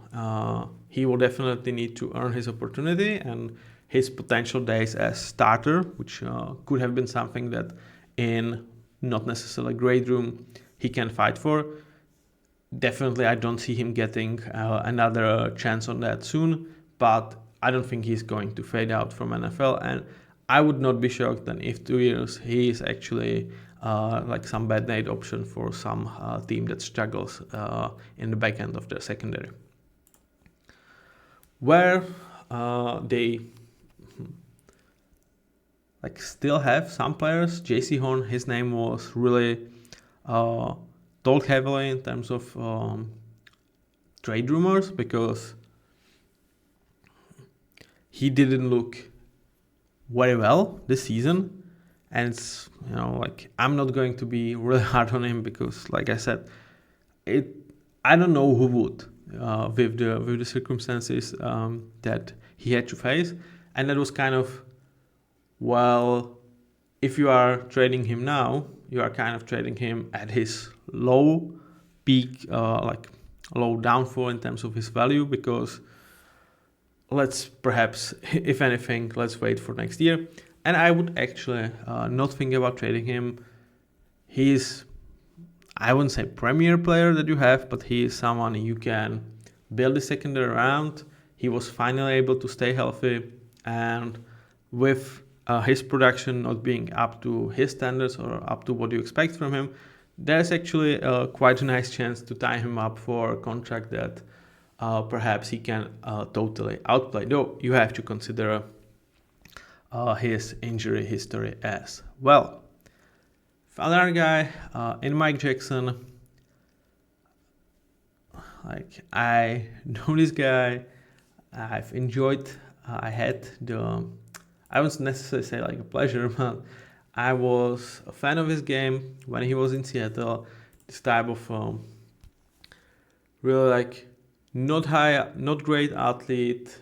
He will definitely need to earn his opportunity, and his potential days as starter, which could have been something that in not necessarily great room he can fight for. Definitely, I don't see him getting another chance on that soon, but I don't think he's going to fade out from NFL, and I would not be shocked then if 2 years he is actually like some bad night option for some team that struggles in the back end of their secondary. Where they like still have some players, JC Horn, his name was really talked heavily in terms of trade rumors because he didn't look very well this season, and it's, you know, like I'm not going to be really hard on him because, like I said, I don't know who would with the circumstances that he had to face, and that was kind of, well, if you are trading him now, you are kind of trading him at his low peak, like low downfall in terms of his value, because let's perhaps, if anything, let's wait for next year. And I would actually not think about trading him. He's, I wouldn't say premier player that you have, but he is someone you can build a secondary around. He was finally able to stay healthy, and with his production not being up to his standards or up to what you expect from him, there's actually quite a nice chance to tie him up for a contract that perhaps he can totally outplay. Though you have to consider his injury history as well. Another guy in Mike Jackson, like I know this guy, I've enjoyed, I had the, I wouldn't necessarily say like a pleasure, but I was a fan of his game when he was in Seattle. This type of really like not great athlete,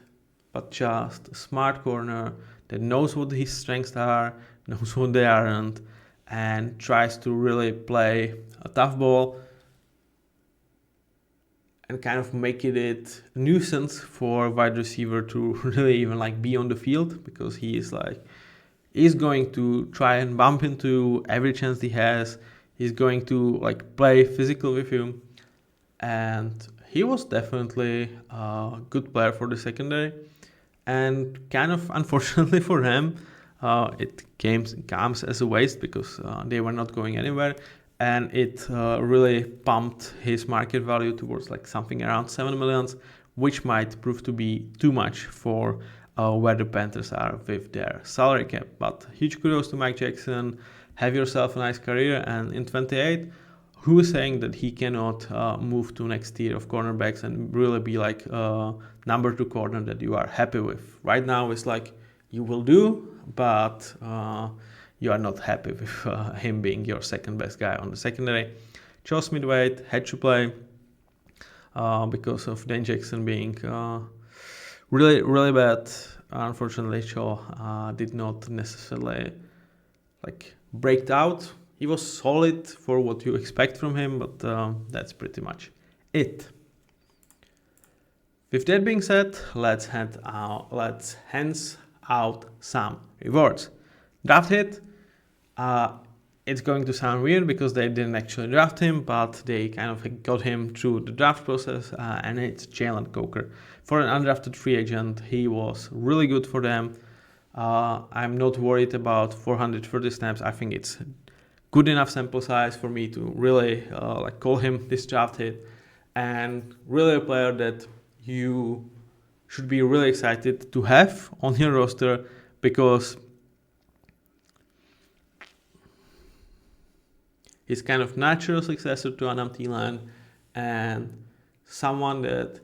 but just a smart corner that knows what his strengths are, knows what they aren't, and tries to really play a tough ball and kind of make it a nuisance for a wide receiver to really even like be on the field, because he is like, he's going to try and bump into every chance he has. He's going to like play physical with you, and he was definitely a good player for the secondary. And kind of unfortunately for him, it comes as a waste because they were not going anywhere, and it really pumped his market value towards like something around 7 million, which might prove to be too much for where the Panthers are with their salary cap. But huge kudos to Mike Jackson. Have yourself a nice career, and in 28, who is saying that he cannot move to next tier of cornerbacks and really be like number 2 corner that you are happy with? Right now it's like you will do, but you are not happy with him being your second best guy on the secondary. Chose midweight, had to play because of Dane Jackson being really bad. Unfortunately, Cho did not necessarily like break out. He was solid for what you expect from him, but that's pretty much it. With that being said, let's hands out some rewards. Draft hit. It's going to sound weird because they didn't actually draft him, but they kind of got him through the draft process, and it's Jalen Coker. For an undrafted free agent, he was really good for them. I'm not worried about 430 snaps. I think it's good enough sample size for me to really like call him this draft hit, and really a player that you should be really excited to have on your roster, because he's kind of natural successor to Adam Thielen and someone that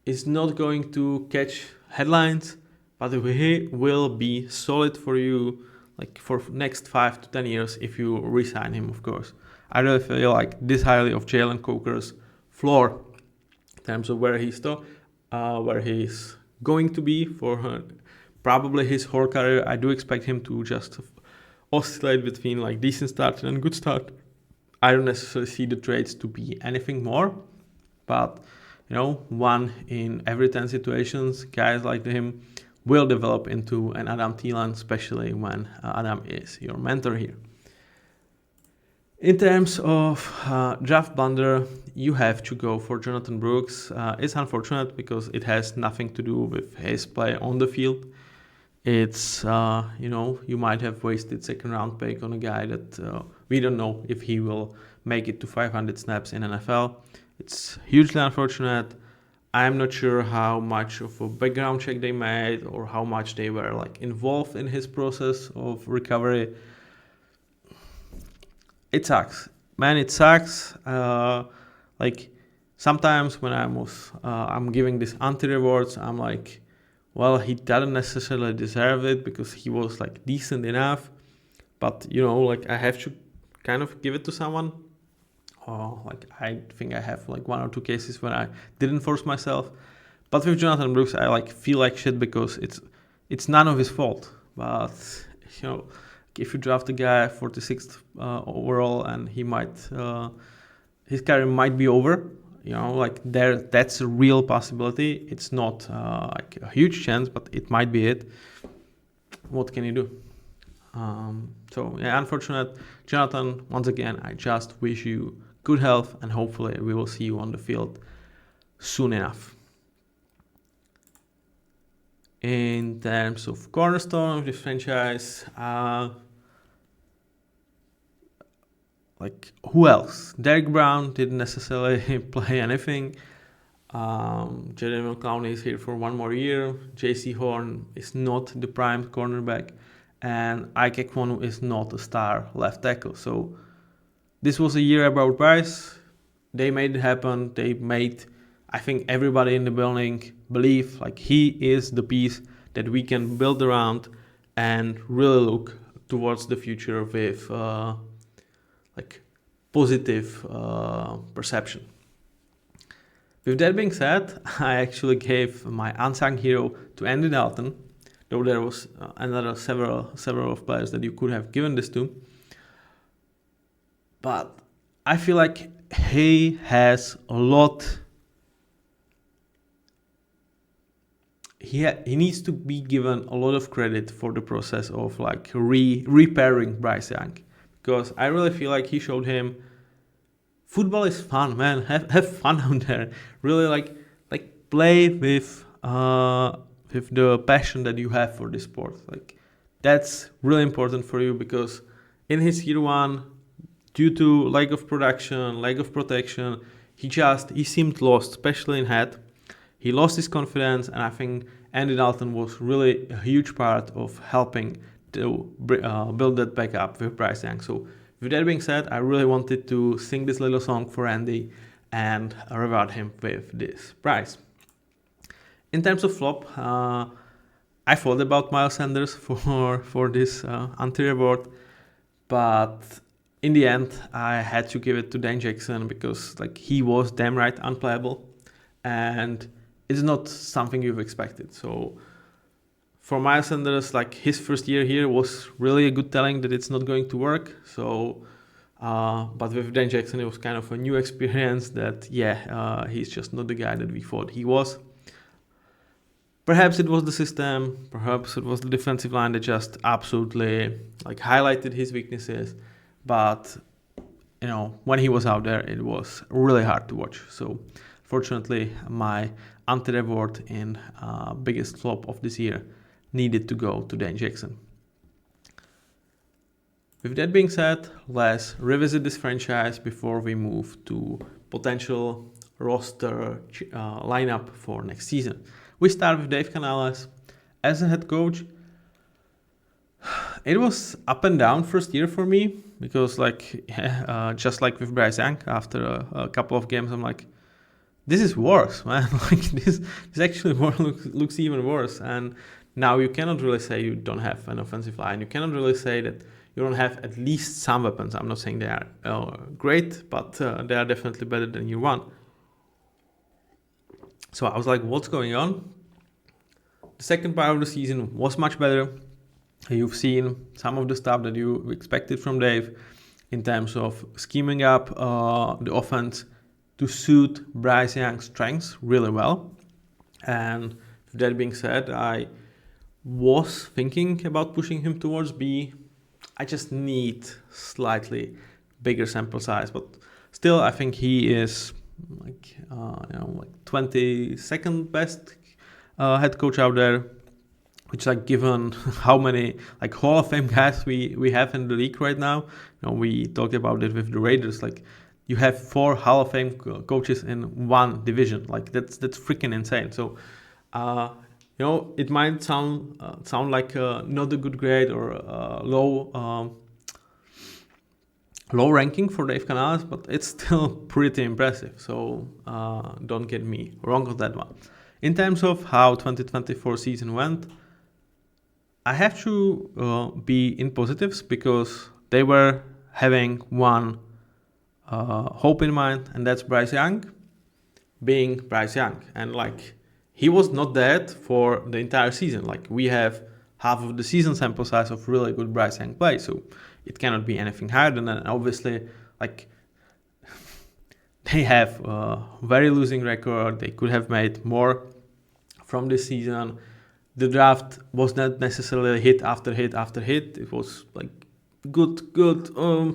is not going to catch headlines, but he will be solid for you like for next 5 to 10 years if you re-sign him, of course. I really feel like this highly of Jalen Coker's floor in terms of where he's going to be for probably his whole career. I do expect him to just oscillate between like decent start and good start. I don't necessarily see the trades to be anything more, but you know, 1 in every 10 situations, guys like him will develop into an Adam Thielen, especially when Adam is your mentor here. In terms of draft blunder, you have to go for Jonathan Brooks. It's unfortunate because it has nothing to do with his play on the field. It's, you might have wasted second round pick on a guy that we don't know if he will make it to 500 snaps in NFL. It's hugely unfortunate. I'm not sure how much of a background check they made or how much they were involved in his process of recovery. It sucks, man. It sucks. Sometimes when I'm giving these anti-rewards, I'm like, well, he doesn't necessarily deserve it because he was decent enough, but I have to kind of give it to someone. I think I have 1 or 2 cases when I didn't force myself, but with Jonathan Brooks, I feel like shit because it's none of his fault. But if you draft a guy 46th overall and he might his career might be over, that's a real possibility. It's not a huge chance, but it might be it. What can you do? Unfortunate. Jonathan, once again, I just wish you good health and hopefully we will see you on the field soon enough. In terms of cornerstone of this franchise, who else? Derek Brown didn't necessarily play anything. Jadavion Clowney is here for 1 more year. J.C. Horn is not the prime cornerback, and Ike Ekwonu is not a star left tackle. So this was a year about Bryce. They made it happen. They made, I think, everybody in the building believe he is the piece that we can build around and really look towards the future with positive perception. With that being said, I actually gave my unsung hero to Andy Dalton, though there was another several of players that you could have given this to. But I feel like he has a lot. He needs to be given a lot of credit for the process of repairing Bryce Young, because I really feel like he showed him football is fun, man. Have fun out there. Really play with the passion that you have for this sport. That's really important for you, because in his year 1, due to lack of production, lack of protection, he seemed lost, especially in head. He lost his confidence, and I think Andy Dalton was really a huge part of helping to build that back up with Bryce Young. So with that being said, I really wanted to sing this little song for Andy and reward him with this prize. In terms of flop, I thought about Miles Sanders for this anti-reward, but in the end, I had to give it to Dan Jackson because he was damn right unplayable, and it's not something you've expected. So for Miles Sanders, his first year here was really a good telling that it's not going to work. So, but with Dan Jackson, it was kind of a new experience that, he's just not the guy that we thought he was. Perhaps it was the system, perhaps it was the defensive line that just absolutely highlighted his weaknesses. But, when he was out there, it was really hard to watch. So fortunately, my anti-reward in biggest flop of this year needed to go to Dan Jackson. With that being said, let's revisit this franchise before we move to potential roster lineup for next season. We start with Dave Canales. As a head coach, it was up and down first year for me because just like with Bryce Young, after a couple of games, I'm like, this is worse, man. This actually looks even worse. And now you cannot really say you don't have an offensive line. You cannot really say that you don't have at least some weapons. I'm not saying they are great, but they are definitely better than year 1. So I was like, what's going on? The second part of the season was much better. You've seen some of the stuff that you expected from Dave in terms of scheming up the offense to suit Bryce Young's strengths really well. And with that being said, I was thinking about pushing him towards B. I just need slightly bigger sample size, but still, I think he is like 22nd best head coach out there. Which, like, given how many like Hall of Fame guys we have in the league right now, we talked about it with the Raiders. Like, you have 4 Hall of Fame coaches in one division. Like, that's freaking insane. So, it might sound like not a good grade or low ranking for Dave Canales, but it's still pretty impressive. So don't get me wrong on that one. In terms of how 2024 season went, I have to be in positives because they were having one hope in mind, and that's Bryce Young being Bryce Young. And like, he was not that for the entire season. Like, we have half of the season sample size of really good Bryce Young play, so it cannot be anything higher than that. And obviously, like, they have a very losing record. They could have made more from this season. The draft was not necessarily hit after hit after hit. It was like good, good. So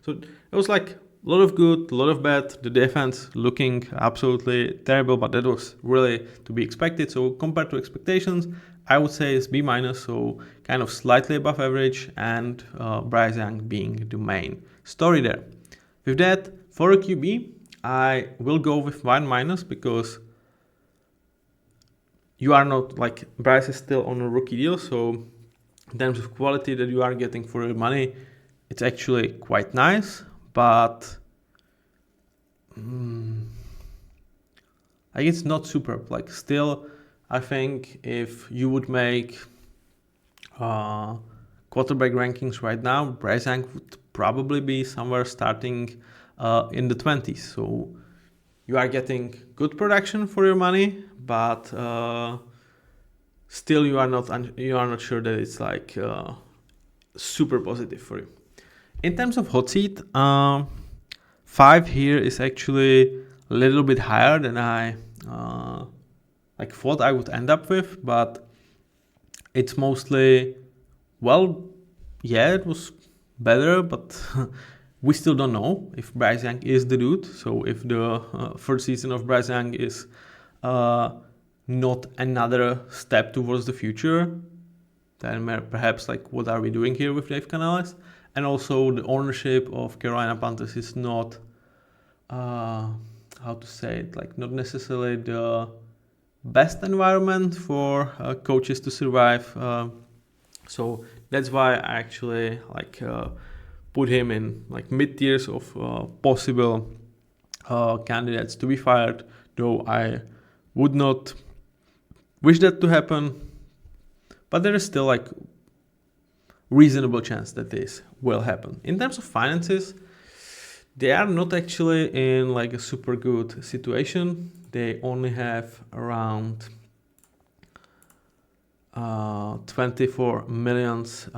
it was like a lot of good, a lot of bad. The defense looking absolutely terrible, but that was really to be expected. So compared to expectations, I would say it's B-, so kind of slightly above average, and Bryce Young being the main story there. With that, for a QB, I will go with 1- because you are not, like, Bryce is still on a rookie deal, so in terms of quality that you are getting for your money, it's actually quite nice, but like, it's not superb. Like, still, I think if you would make quarterback rankings right now, Bryce Young would probably be somewhere starting in the 20s. So you are getting good production for your money, but still you are not sure that it's like super positive for you. In terms of hot seat, 5 here is actually a little bit higher than I thought I would end up with, but it's mostly, it was better, but we still don't know if Bryce Young is the dude. So if the first season of Bryce Young is not another step towards the future, then perhaps, like, what are we doing here with Dave Canales? And also the ownership of Carolina Panthers is not, how to say it, like, not necessarily the best environment for coaches to survive. So that's why I actually put him in like mid-tiers of possible candidates to be fired, though I would not wish that to happen, but there is still like reasonable chance that this will happen. In terms of finances, they are not actually in like a super good situation. They only have around 24 millions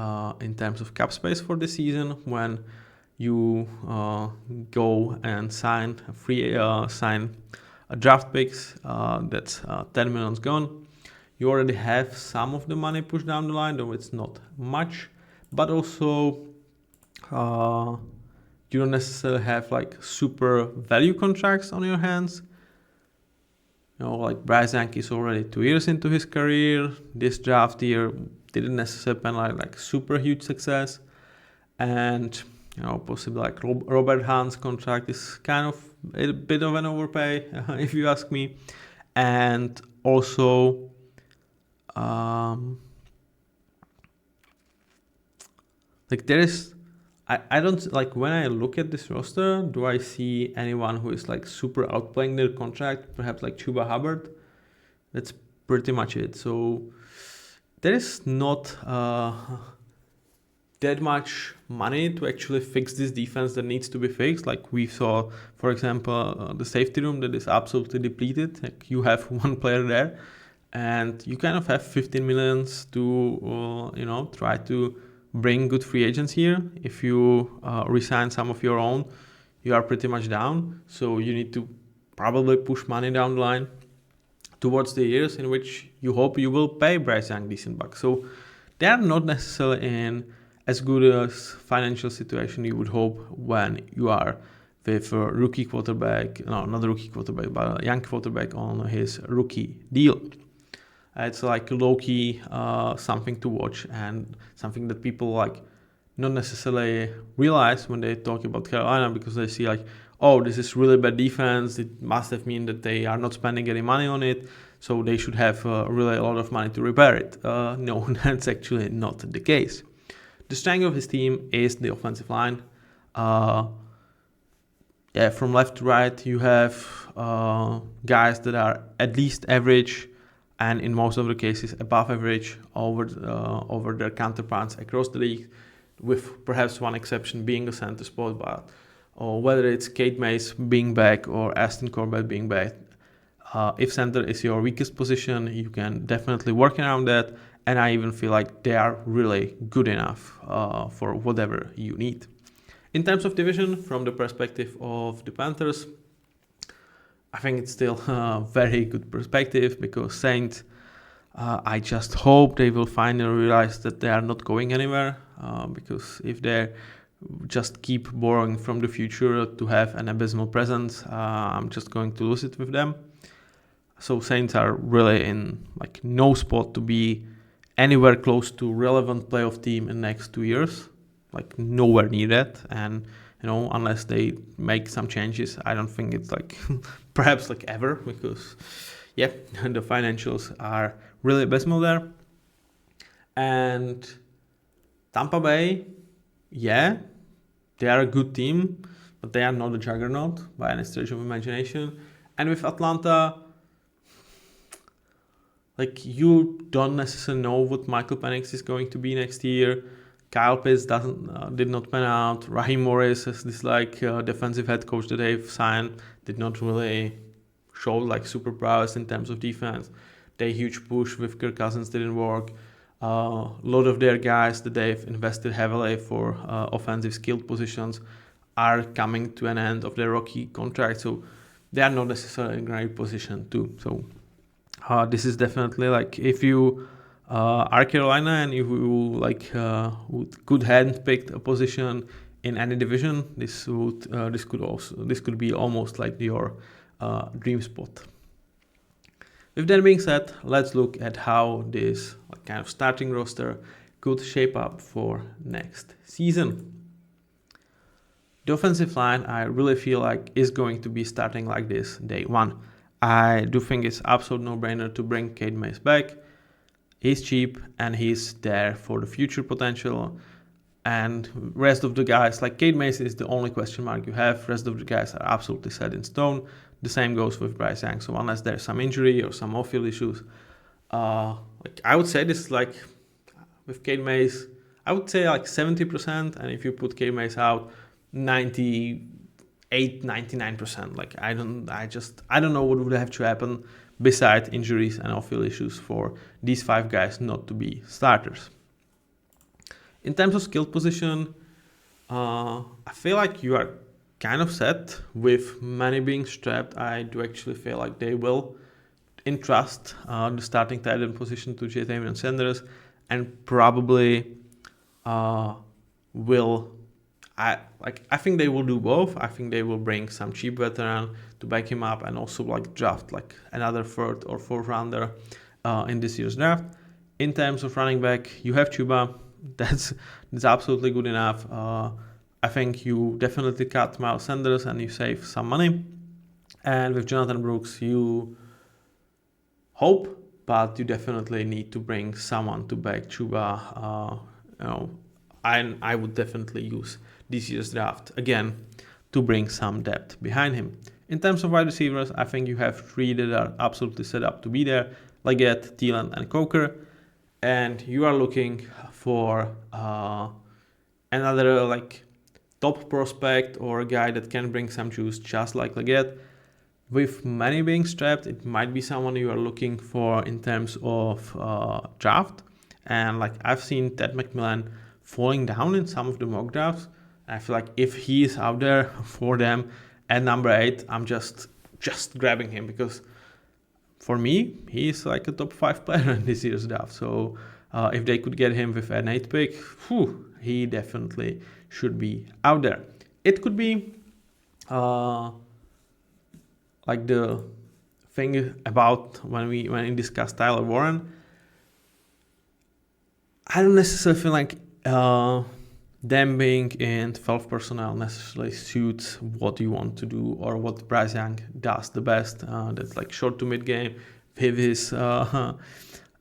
in terms of cap space for the season. When you go and sign draft picks, that's 10 millions gone. You already have some of the money pushed down the line, though it's not much, but also you don't necessarily have like super value contracts on your hands. Like Bryce Young is already 2 years into his career. This draft year didn't necessarily pen like super huge success, and possibly like Robert Hahn's contract is kind of a bit of an overpay, if you ask me. And also, like there is, I don't like when I look at this roster, do I see anyone who is like super outplaying their contract? Perhaps like Chuba Hubbard. That's pretty much it. So there is not that much money to actually fix this defense that needs to be fixed. Like we saw, for example, the safety room that is absolutely depleted. Like you have one player there, and you kind of have 15 millions to try to bring good free agents here. If you resign some of your own, you are pretty much down. So you need to probably push money down the line towards the years in which you hope you will pay Bryce Young decent bucks. So they are not necessarily in as good a financial situation you would hope when you are with a rookie quarterback, no, not a rookie quarterback, but a young quarterback on his rookie deal. It's like low-key something to watch and something that people like not necessarily realize when they talk about Carolina, because they see like, oh, this is really bad defense. It must have mean that they are not spending any money on it, so they should have really a lot of money to repair it. No, that's actually not the case. The strength of his team is the offensive line. From left to right, you have guys that are at least average, and in most of the cases above average over their counterparts across the league, with perhaps one exception being the center spot. But or whether it's Kate Mays being back or Aston Corbett being back, if center is your weakest position, you can definitely work around that. And I even feel like they are really good enough for whatever you need. In terms of division, from the perspective of the Panthers, I think it's still a very good perspective, because Saints, I just hope they will finally realize that they are not going anywhere, because if they just keep borrowing from the future to have an abysmal presence, I'm just going to lose it with them. So Saints are really in like no spot to be anywhere close to relevant playoff team in the next 2 years, like nowhere near that. And unless they make some changes, I don't think it's like perhaps like ever, because the financials are really abysmal there. And Tampa Bay, they are a good team, but they are not a juggernaut by any stretch of imagination. And with Atlanta, like, you don't necessarily know what Michael Penix is going to be next year. Kyle Pitts did not pan out. Raheem Morris, as this defensive head coach that they've signed, did not really show like super prowess in terms of defense. Their huge push with Kirk Cousins didn't work. A lot of their guys that they've invested heavily for offensive skilled positions are coming to an end of their rookie contract, so they are not necessarily in a great position too. So this is definitely like, if you are Carolina and if you could handpick a position in any division, this could be almost like your dream spot. With that being said, let's look at how this kind of starting roster could shape up for next season. The offensive line, I really feel like, is going to be starting like this day one. I do think it's absolute no-brainer to bring Kate Mays back. He's cheap and he's there for the future potential. And rest of the guys, like Kate Mays is the only question mark you have. Rest of the guys are absolutely set in stone. The same goes with Bryce Young. So unless there's some injury or some off-field issues, I would say this is like with Kate Mays, I would say like 70%. And if you put Kate Mays out, 99%. Like I don't know what would have to happen besides injuries and off-field issues for these 5 guys not to be starters. In terms of skill position, I feel like you are kind of set with many being strapped. I do actually feel like they will entrust the starting tight end position to Ja'Tavion Sanders, and probably I think they will do both. I think they will bring some cheap veteran to back him up, and also draft another 3rd or 4th rounder in this year's draft. In terms of running back, you have Chuba. That's absolutely good enough. I think you definitely cut Miles Sanders and you save some money. And with Jonathan Brooks, you hope, but you definitely need to bring someone to back Chuba. I would definitely use this year's draft again to bring some depth behind him. In terms of wide receivers, I think you have 3 that are absolutely set up to be there: Leggett, Thielen, and Coker. And you are looking for another top prospect or a guy that can bring some juice, just like Leggett. With many being strapped, it might be someone you are looking for in terms of draft. And I've seen Ted McMillan falling down in some of the mock drafts. I feel like if he is out there for them at number 8, I'm just grabbing him, because for me, he's like a top 5 player in this year's draft. So if they could get him with an 8 pick, he definitely should be out there. It could be like the thing about when we discuss Tyler Warren. I don't necessarily feel like them being in 12 personnel necessarily suits what you want to do or what Bryce Young does the best. That's like short to mid game with his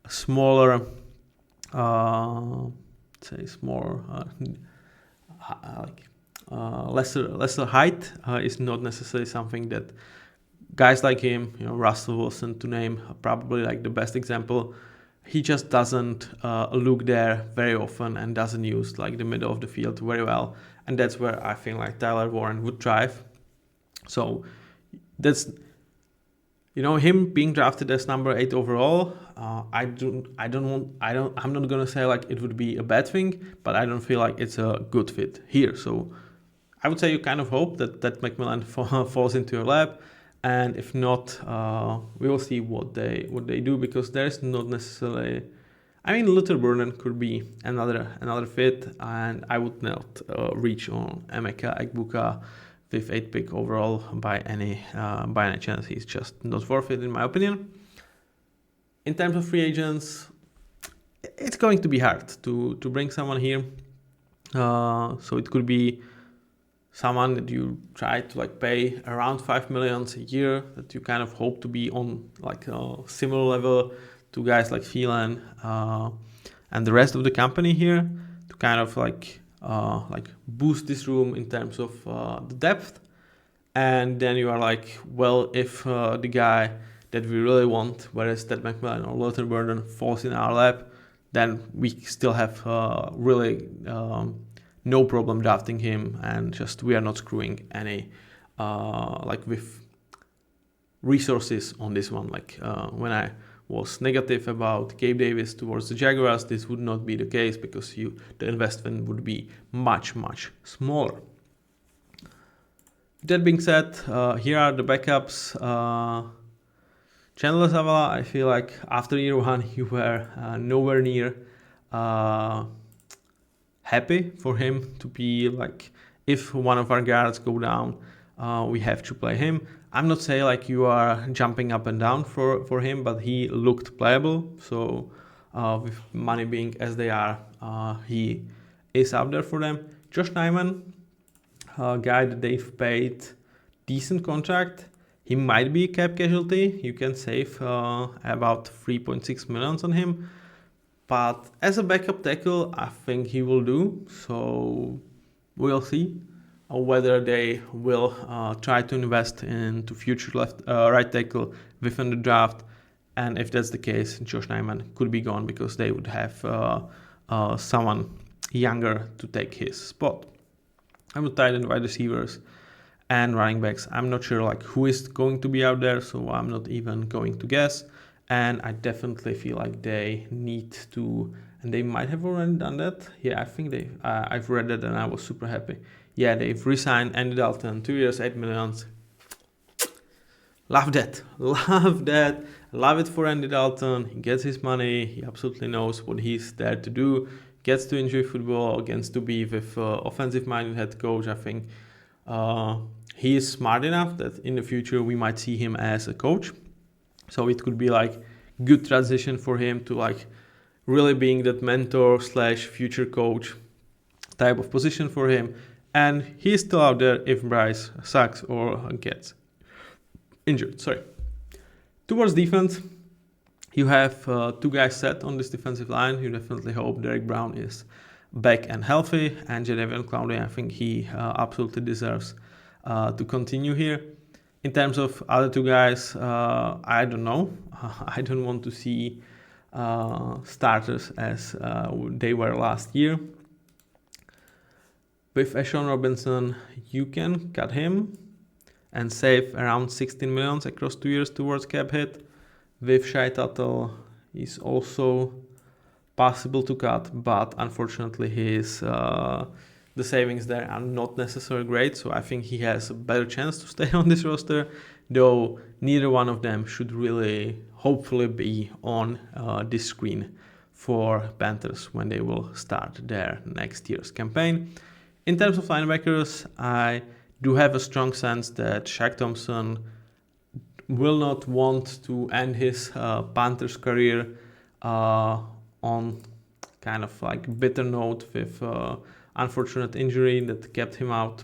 smaller, lesser height is not necessarily something that guys like him, Russell Wilson to name probably like the best example. He just doesn't look there very often and doesn't use like the middle of the field very well. And that's where I think like Tyler Warren would thrive. So that's, him being drafted as number 8 overall. I'm not gonna say like it would be a bad thing, but I don't feel like it's a good fit here. So I would say you kind of hope that McMillan falls into your lap. And if not, we will see what they do, because there's not necessarily. I mean, Luther Burden could be another fit, and I would not reach on Emeka Egbuka with 8 pick overall by any chance. He's just not worth it in my opinion. In terms of free agents, it's going to be hard to bring someone here. So it could be someone that you try to like pay around $5 million a year, that you kind of hope to be on like a similar level to guys like Phelan and the rest of the company here, to kind of like boost this room in terms of the depth. And then you are like, well, if the guy that we really want, whether it's Ted McMillan or Luther Burden, falls in our lap, then we still have really no problem drafting him, and just we are not screwing any with resources on this one. When I was negative about Gabe Davis towards the Jaguars, this would not be the case, because the investment would be much smaller. That being said, here are the backups. Chandler Zavala, I feel like after year 1 you were nowhere near happy for him to be like, if one of our guards go down, we have to play him. I'm not saying like you are jumping up and down for him, but he looked playable. So with money being as they are, he is out there for them. Josh Nyman, a guy that they've paid decent contract. He might be a cap casualty. You can save about 3.6 million on him. But as a backup tackle, I think he will do. So we'll see whether they will try to invest into future right tackle within the draft. And if that's the case, Josh Nyman could be gone, because they would have someone younger to take his spot. I'm not tight end wide receivers and running backs. I'm not sure like who is going to be out there, so I'm not even going to guess. And I definitely feel like they need to, and they might have already done that. Yeah, I think I've read it and I was super happy. Yeah, they've re-signed Andy Dalton, 2 years, $8 million. Love that. Love it for Andy Dalton. He gets his money. He absolutely knows what he's there to do. Gets to enjoy football, gets to be with offensive-minded head coach. I think he is smart enough that in the future we might see him as a coach. So it could be like good transition for him to like really being that mentor / future coach type of position for him. And he's still out there if Bryce sucks or gets injured. Towards defense, you have 2 guys set on this defensive line. You definitely hope Derek Brown is back and healthy. And Jadeveon Clowney, I think he absolutely deserves to continue here. In terms of other 2 guys, I don't know. I don't want to see starters as they were last year. With Ashawn Robinson, you can cut him and save around 16 million across 2 years towards cap hit. With Shai Tuttle, is also possible to cut, but unfortunately the savings there are not necessarily great, so I think he has a better chance to stay on this roster, though neither one of them should really hopefully be on this screen for Panthers when they will start their next year's campaign. In terms of linebackers, I do have a strong sense that Shaq Thompson will not want to end his Panthers career on kind of like bitter note with unfortunate injury that kept him out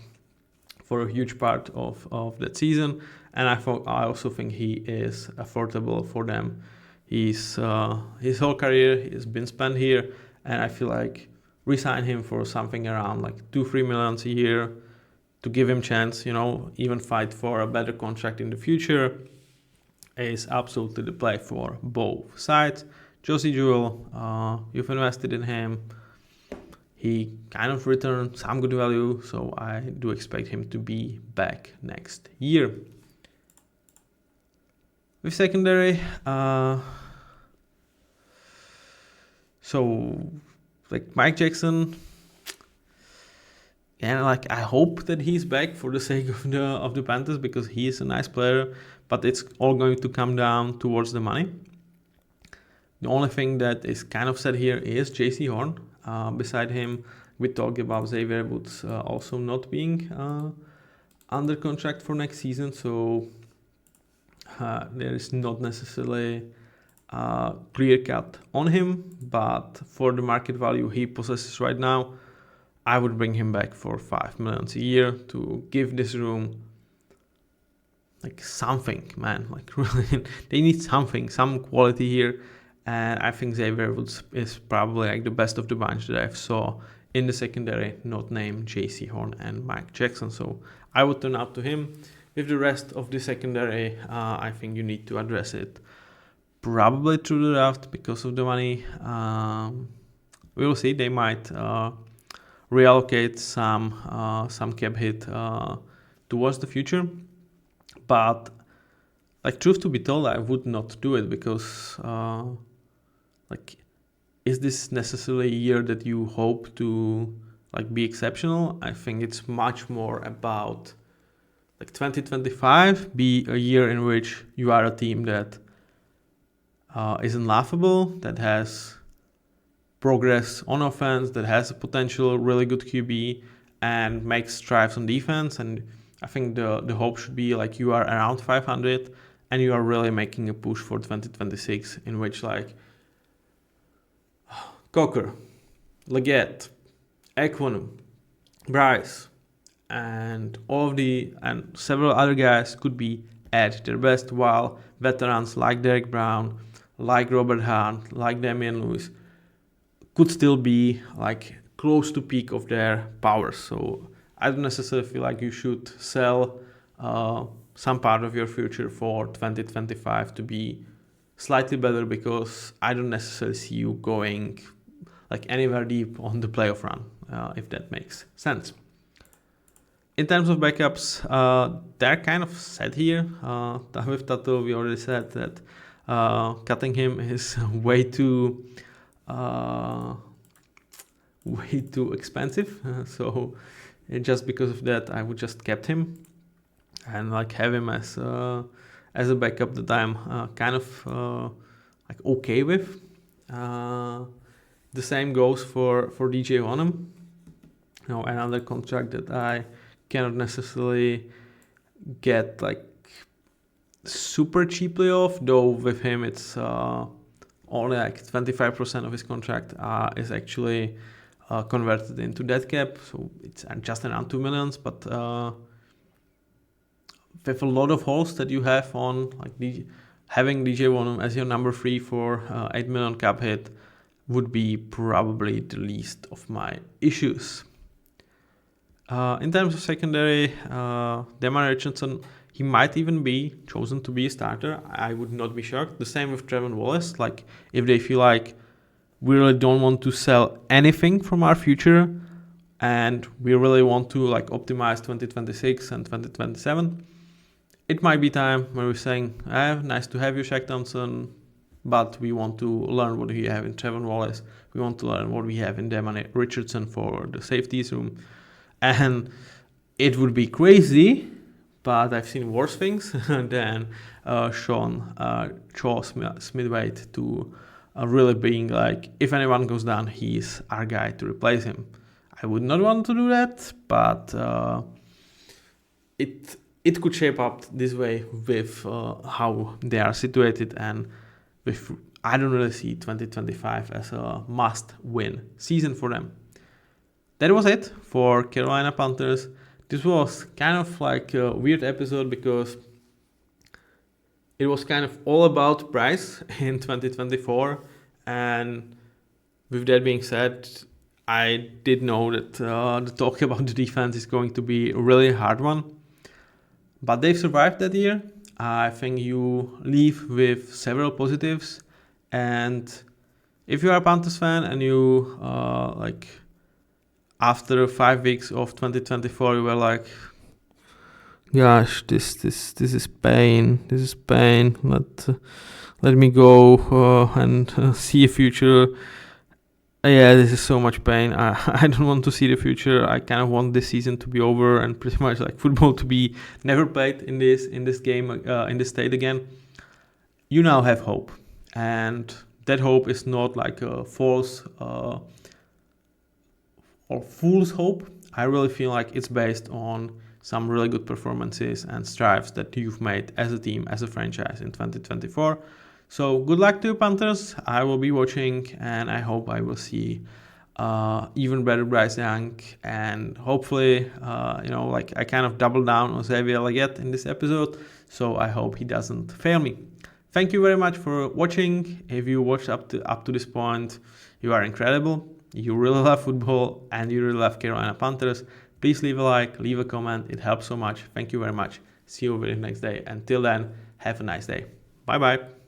for a huge part of that season. And I also think he is affordable for them. His whole career has been spent here, and I feel like resign him for something around like 2-3 millions a year to give him chance, even fight for a better contract in the future is absolutely the play for both sides. Josie Jewell, you've invested in him. He kind of returned some good value, so I do expect him to be back next year. With secondary, so like Mike Jackson, and like I hope that he's back for the sake of the Panthers because he is a nice player, but it's all going to come down towards the money. The only thing that is kind of said here is J.C. Horn. Beside him, we talked about Xavier Woods also not being under contract for next season, so there is not necessarily a clear cut on him, but for the market value he possesses right now, I would bring him back for 5 millions a year to give this room like something, man. Like really, they need something, some quality here. And I think Xavier Woods is probably like the best of the bunch that I've saw in the secondary, not named J.C. Horn and Mike Jackson. So I would turn out to him. With the rest of the secondary, I think you need to address it probably through the draft because of the money. We will see. They might reallocate some cap hit towards the future, but like truth to be told, I would not do it because like is this necessarily a year that you hope to like be exceptional? I think it's much more about like 2025 be a year in which you are a team that isn't laughable, that has progress on offense, that has a potential really good QB and makes strides on defense. And I think the hope should be like you are around 500 and you are really making a push for 2026 in which like Coker, Leggett, Ekwonu, Bryce, and several other guys could be at their best, while veterans like Derek Brown, like Robert Hunt, like Damian Lewis could still be like close to peak of their powers. So I don't necessarily feel like you should sell some part of your future for 2025 to be slightly better, because I don't necessarily see you going like anywhere deep on the playoff run, if that makes sense. In terms of backups, they're kind of set here. With Tato, we already said that cutting him is way too expensive. So just because of that, I would just kept him and like have him as a backup that I'm kind of like okay with. The same goes for DJ Onum. Another contract that I cannot necessarily get like super cheaply off, though with him it's only like 25% of his contract is actually converted into dead cap, so it's just around 2 millions, but with a lot of holes that you have on like having DJ Onum as your number 3 for 8 million cap hit would be probably the least of my issues. In terms of secondary, Demar Richardson, he might even be chosen to be a starter. I would not be shocked. The same with Trevor Wallace. Like if they feel like we really don't want to sell anything from our future and we really want to like optimize 2026 and 2027, it might be time when we're saying, nice to have you, Shaq Thompson, but we want to learn what we have in Trevor Wallace. We want to learn what we have in Demar Richardson for the safeties room. And it would be crazy, but I've seen worse things than Shaw Smith-Waite to really being like, if anyone goes down, he's our guy to replace him. I would not want to do that, but it could shape up this way with how they are situated, and with I don't really see 2025 as a must-win season for them. That was it for Carolina Panthers. This was kind of like a weird episode because it was kind of all about Bryce in 2024, and with that being said, I did know that the talk about the defense is going to be a really hard one, but they've survived that year. I think you leave with several positives, and if you are a Panthers fan and you after 5 weeks of 2024, you were like, gosh, this is pain. This is pain. Let me go and see a future. Yeah, this is so much pain. I don't want to see the future. I kind of want this season to be over and pretty much like football to be never played in this game in this state again. You now have hope, and that hope is not like a false or fool's hope. I really feel like it's based on some really good performances and strives that you've made as a team, as a franchise in 2024. So good luck to you, Panthers. I will be watching, and I hope I will see even better Bryce Young, and hopefully, I kind of double down on Xavier Legette in this episode, so I hope he doesn't fail me. Thank you very much for watching. If you watched up to this point, you are incredible. You really love football, and you really love Carolina Panthers. Please leave a like, leave a comment. It helps so much. Thank you very much. See you over the next day. Until then, have a nice day. Bye-bye.